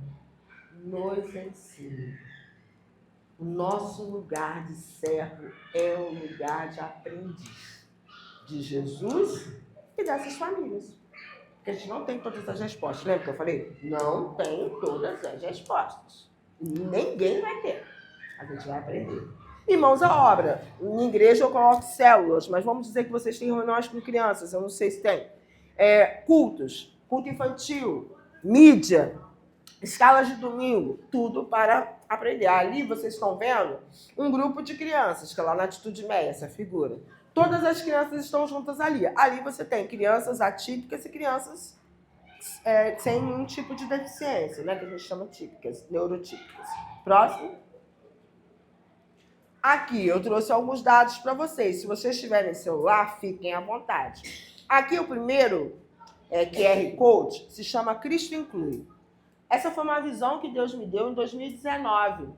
Nos ensinem. O nosso lugar de servo é o lugar de aprendiz de Jesus e dessas famílias. Porque a gente não tem todas as respostas. Lembra que eu falei? Não tem todas as respostas. Ninguém vai ter. A gente vai aprender. Irmãos, à obra. Em igreja eu coloco células, mas vamos dizer que vocês têm reuniões com crianças, eu não sei se tem. Cultos, culto infantil, mídia, escalas de domingo, tudo para aprender. Ali vocês estão vendo um grupo de crianças, que é lá na Atitude Meia, essa figura. Todas as crianças estão juntas ali. Ali você tem crianças atípicas e crianças sem nenhum tipo de deficiência, né? Que a gente chama típicas, neurotípicas. Próximo. Aqui eu trouxe alguns dados para vocês. Se vocês tiverem celular, fiquem à vontade. Aqui o primeiro QR Code se chama Cristo Inclui. Essa foi uma visão que Deus me deu em 2019.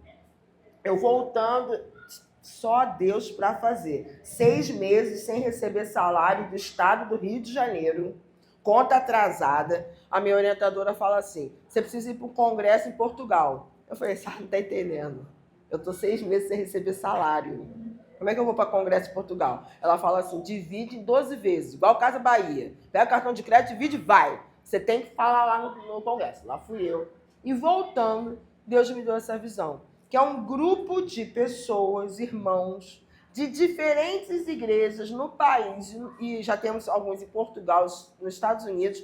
Eu voltando, só Deus para fazer. 6 meses sem receber salário do estado do Rio de Janeiro, conta atrasada. A minha orientadora fala assim, você precisa ir para um congresso em Portugal. Eu falei, você não está entendendo. Eu estou 6 meses sem receber salário. Como é que eu vou para Congresso em Portugal? Ela fala assim, divide em 12 vezes, igual Casa Bahia. Pega o cartão de crédito, divide e vai. Você tem que falar lá no Congresso. Lá fui eu. E voltando, Deus me deu essa visão. Que é um grupo de pessoas, irmãos, de diferentes igrejas no país, e já temos alguns em Portugal, nos Estados Unidos,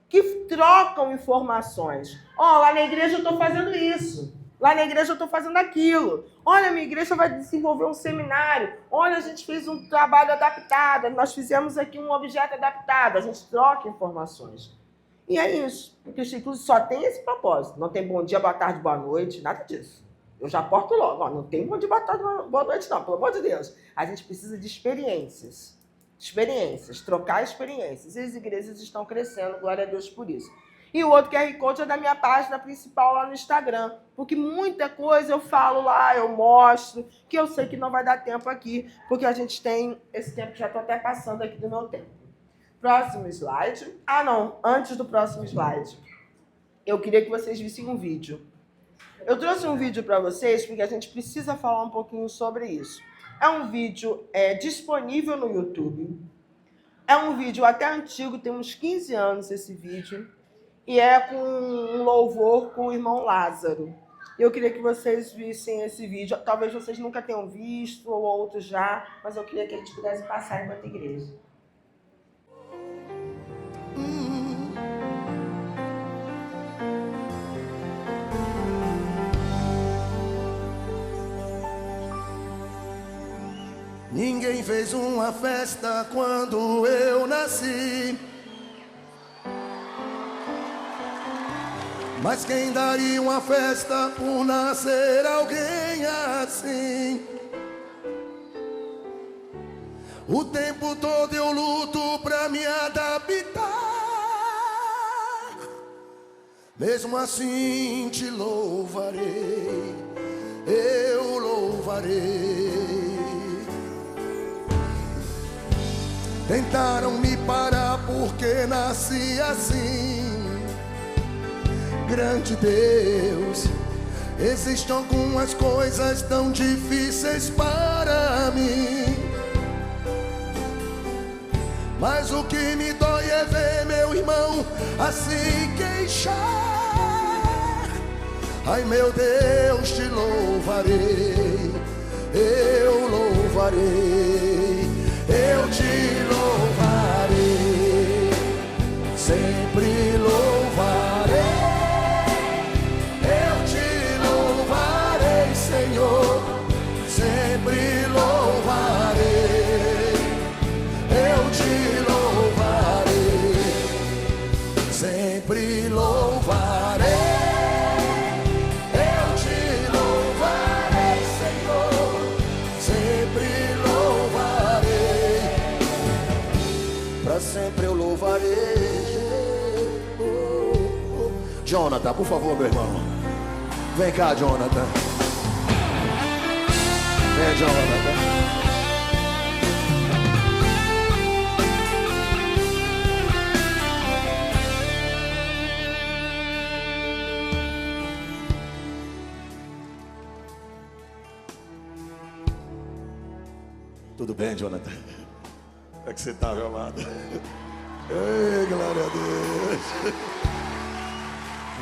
que trocam informações. Ó, lá na igreja eu estou fazendo isso. Lá na igreja eu estou fazendo aquilo. Olha, minha igreja vai desenvolver um seminário. Olha, a gente fez um trabalho adaptado. Nós fizemos aqui um objeto adaptado. A gente troca informações. E é isso. Porque o Ciclo só tem esse propósito. Não tem bom dia, boa tarde, boa noite, nada disso. Eu já porto logo. Ó, não tem bom dia, boa tarde, boa noite, não. Pelo amor de Deus. A gente precisa de experiências. Experiências. Trocar experiências. E as igrejas estão crescendo. Glória a Deus por isso. E o outro QR Code é da minha página principal lá no Instagram. Porque muita coisa eu falo lá, eu mostro, que eu sei que não vai dar tempo aqui, porque a gente tem esse tempo que já estou até passando aqui do meu tempo. Próximo slide. Ah, não. Antes do próximo slide, eu queria que vocês vissem um vídeo. Eu trouxe um vídeo para vocês porque a gente precisa falar um pouquinho sobre isso. É um vídeo disponível no YouTube. É um vídeo até antigo, tem uns 15 anos esse vídeo. E é com um louvor com o irmão Lázaro. Eu queria que vocês vissem esse vídeo. Talvez vocês nunca tenham visto, ou outros já, mas eu queria que a gente pudesse passar enquanto igreja. Ninguém fez uma festa quando eu nasci, mas quem daria uma festa por nascer alguém assim? O tempo todo eu luto pra me adaptar, mesmo assim te louvarei, eu louvarei. Tentaram me parar porque nasci assim. Grande Deus, existem algumas coisas tão difíceis para mim, mas o que me dói é ver meu irmão assim queixar. Ai meu Deus, te louvarei, eu louvarei, eu te louvarei, sempre louvarei, eu te louvarei, Senhor, sempre louvarei, eu te louvarei, sempre louvarei, eu te louvarei, Senhor, sempre louvarei, pra sempre eu louvarei. Jonathan, por favor, meu irmão. Vem cá, Jonathan. Vem, Jonathan. Tudo bem, Jonathan? Como é que você está, meu amado? Ei, glória a Deus.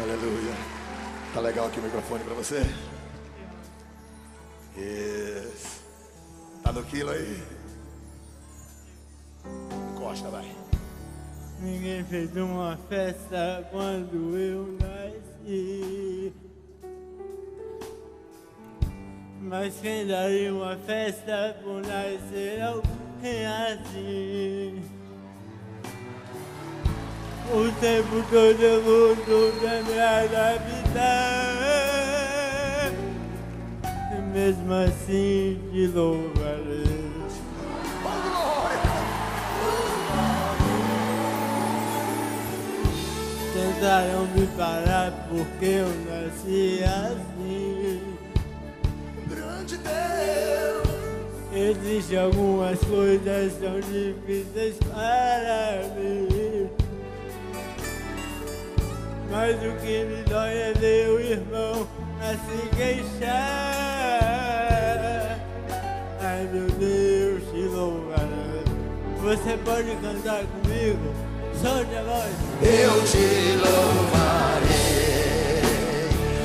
Aleluia. Tá legal aqui o microfone para você? Isso. Tá no quilo aí? Encosta, vai. Ninguém fez uma festa quando eu nasci, mas quem daria uma festa por nascer alguém assim? O tempo todo eu luto pra me adaptar, e mesmo assim te louvarei. Tentaram me parar porque eu nasci assim. Grande Deus, Existem algumas coisas tão difíceis para mim, mas o que me dói é ver o irmão a se queixar. Ai meu Deus, Você pode cantar comigo? Solte a voz. Eu te louvarei,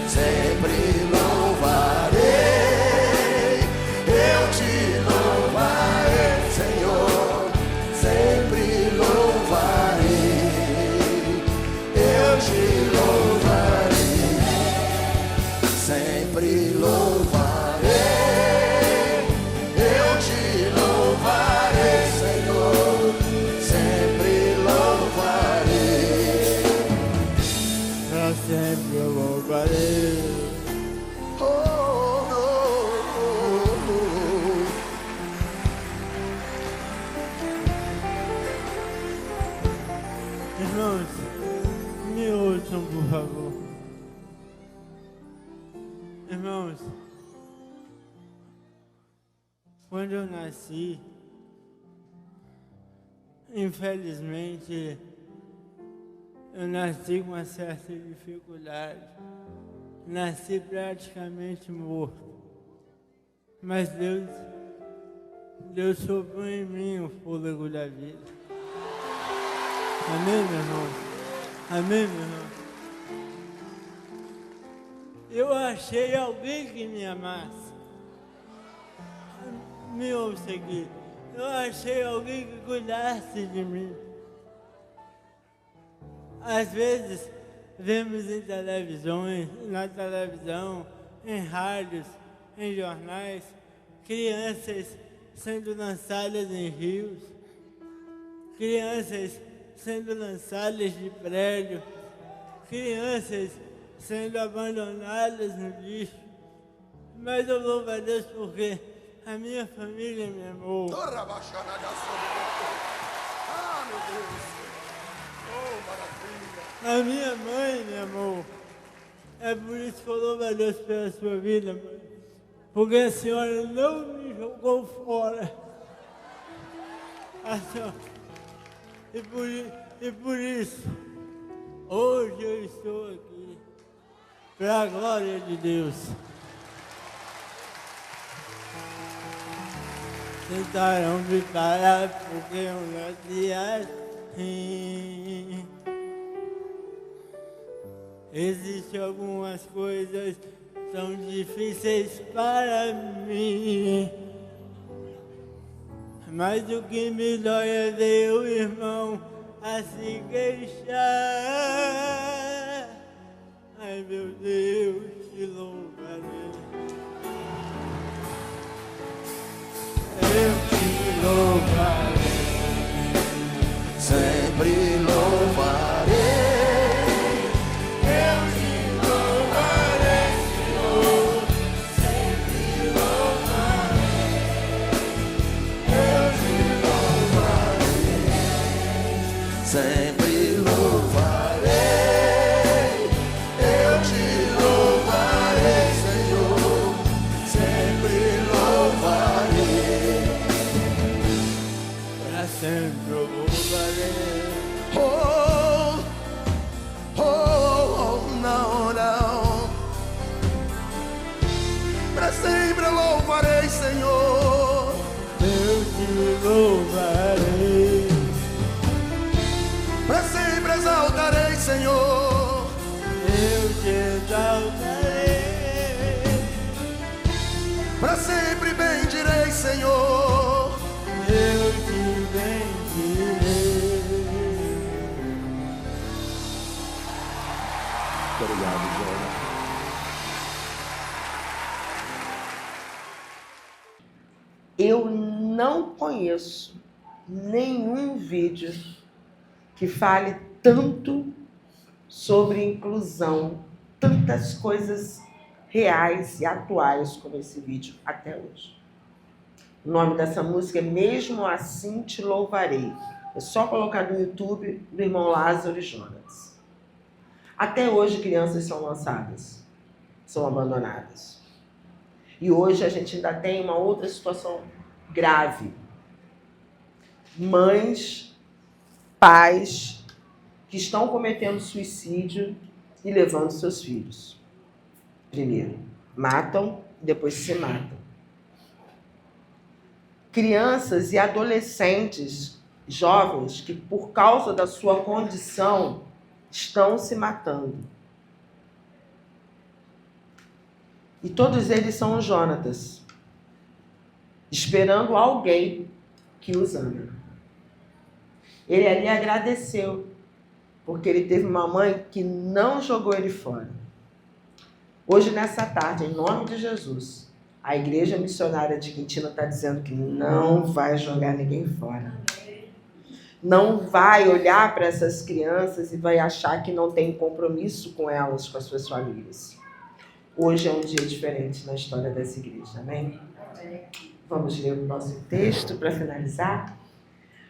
sempre louvarei. Eu te louvarei, Senhor, sempre louvarei. Eu te louvarei, sempre louvarei. Eu te louvarei, Senhor, sempre louvarei. Pra sempre eu louvarei. Oh, oh, oh, oh. Irmãos, me ouçam, por favor. Irmãos, quando eu nasci, infelizmente, eu nasci com uma certa dificuldade. Nasci praticamente morto. Mas Deus soprou em mim o fôlego da vida. Amém, meu irmão? Amém, meu irmão? Eu achei alguém que me amasse. Me ouça aqui. Eu achei alguém que cuidasse de mim. Às vezes, vemos na televisão, em rádios, em jornais, crianças sendo lançadas em rios, crianças sendo lançadas de prédio, crianças sendo abandonadas no lixo. Mas eu louvo a Deus porque a minha família me amou. Ah, meu Deus. Oh, maravilha. A minha mãe me amou. É por isso que eu louvo a Deus pela sua vida, mãe. Porque a senhora não me jogou fora. A senhora... E por isso, hoje eu estou aqui, para a glória de Deus. Tentaram me parar porque eu nasci assim. Existem algumas coisas tão difíceis para mim. Mas o que me dói é ver o irmão a se queixar. Ai, meu Deus, te louvarei. Eu te louvarei. Sempre louvarei. Eu te louvarei, Senhor. Sempre louvarei. Eu te louvarei. Sempre louvarei. Eu te louvarei, Senhor. Sempre louvarei. Para sempre eu louvarei. Oh, oh, oh, não, não. Para sempre eu louvarei, Senhor. Eu te louvarei. Para sempre exaltarei, Senhor. Eu te exaltarei. Para sempre bendirei, Senhor. Eu te bendirei. Obrigado, João. Eu não conheço nenhum vídeo que fale tanto sobre inclusão, tantas coisas reais e atuais como esse vídeo até hoje. O nome dessa música é Mesmo Assim Te Louvarei. É só colocar no YouTube do irmão Lázaro e Jonas. Até hoje crianças são lançadas, são abandonadas. E hoje a gente ainda tem uma outra situação grave. Mães, pais que estão cometendo suicídio e levando seus filhos. Primeiro, matam, depois se matam. Crianças e adolescentes jovens que, por causa da sua condição, estão se matando. E todos eles são Jonatas, esperando alguém que os ama. Ele ali agradeceu, porque ele teve uma mãe que não jogou ele fora. Hoje, nessa tarde, em nome de Jesus, a Igreja Missionária de Quintino está dizendo que não vai jogar ninguém fora. Não vai olhar para essas crianças e vai achar que não tem compromisso com elas, com as suas famílias. Hoje é um dia diferente na história dessa igreja, amém? Vamos ler o nosso texto para finalizar?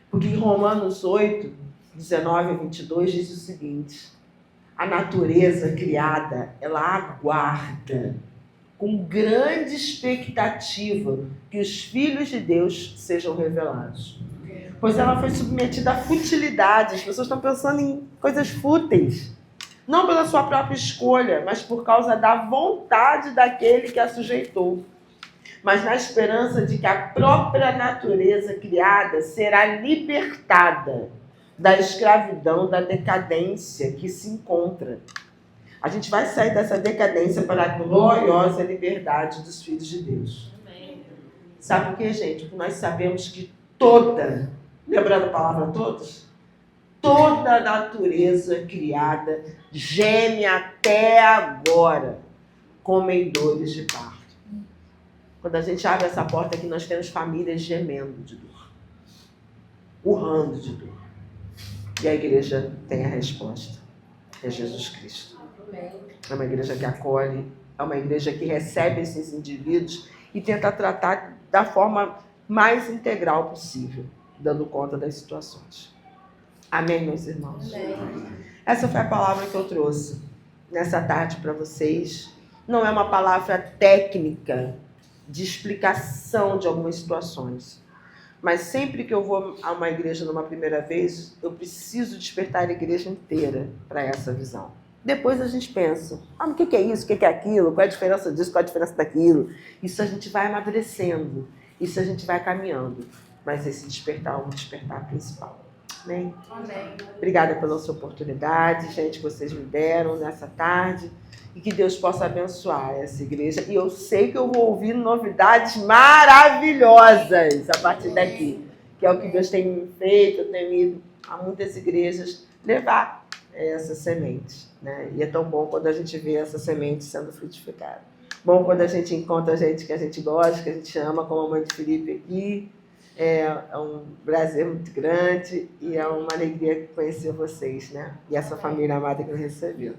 Porque em Romanos 8, 19 a 22 diz o seguinte: a natureza criada, ela aguarda com grande expectativa que os filhos de Deus sejam revelados. Pois ela foi submetida à futilidade. As pessoas estão pensando em coisas fúteis. Não pela sua própria escolha, mas por causa da vontade daquele que a sujeitou. Mas na esperança de que a própria natureza criada será libertada da escravidão, da decadência que se encontra. A gente vai sair dessa decadência para a gloriosa liberdade dos filhos de Deus. Amém. Sabe por quê, gente? Porque nós sabemos que toda, lembrando a palavra todos? Toda a natureza criada geme até agora, como em dores de parto. Quando a gente abre essa porta aqui, nós temos famílias gemendo de dor, urrando de dor. E a igreja tem a resposta. É Jesus Cristo. É uma igreja que acolhe, é uma igreja que recebe esses indivíduos e tenta tratar da forma mais integral possível, dando conta das situações. Amém, meus irmãos? Amém. Essa foi a palavra que eu trouxe nessa tarde para vocês. Não é uma palavra técnica de explicação de algumas situações. Mas sempre que eu vou a uma igreja numa primeira vez, eu preciso despertar a igreja inteira para essa visão. Depois a gente pensa, o que é isso, o que é aquilo, qual é a diferença disso, qual é a diferença daquilo. Isso a gente vai amadurecendo, isso a gente vai caminhando. Mas esse despertar é um despertar principal. Amém? Amém. Obrigada pela sua oportunidade, gente, que vocês me deram nessa tarde. E que Deus possa abençoar essa igreja. E eu sei que eu vou ouvir novidades maravilhosas a partir daqui. Que é o que Deus tem feito. Eu tenho ido a muitas igrejas levar essa semente, né? E é tão bom quando a gente vê essa semente sendo frutificada. Bom quando a gente encontra gente que a gente gosta, que a gente ama, como a mãe de Felipe aqui. É um prazer muito grande e é uma alegria conhecer vocês, né? E essa família amada que nos recebeu.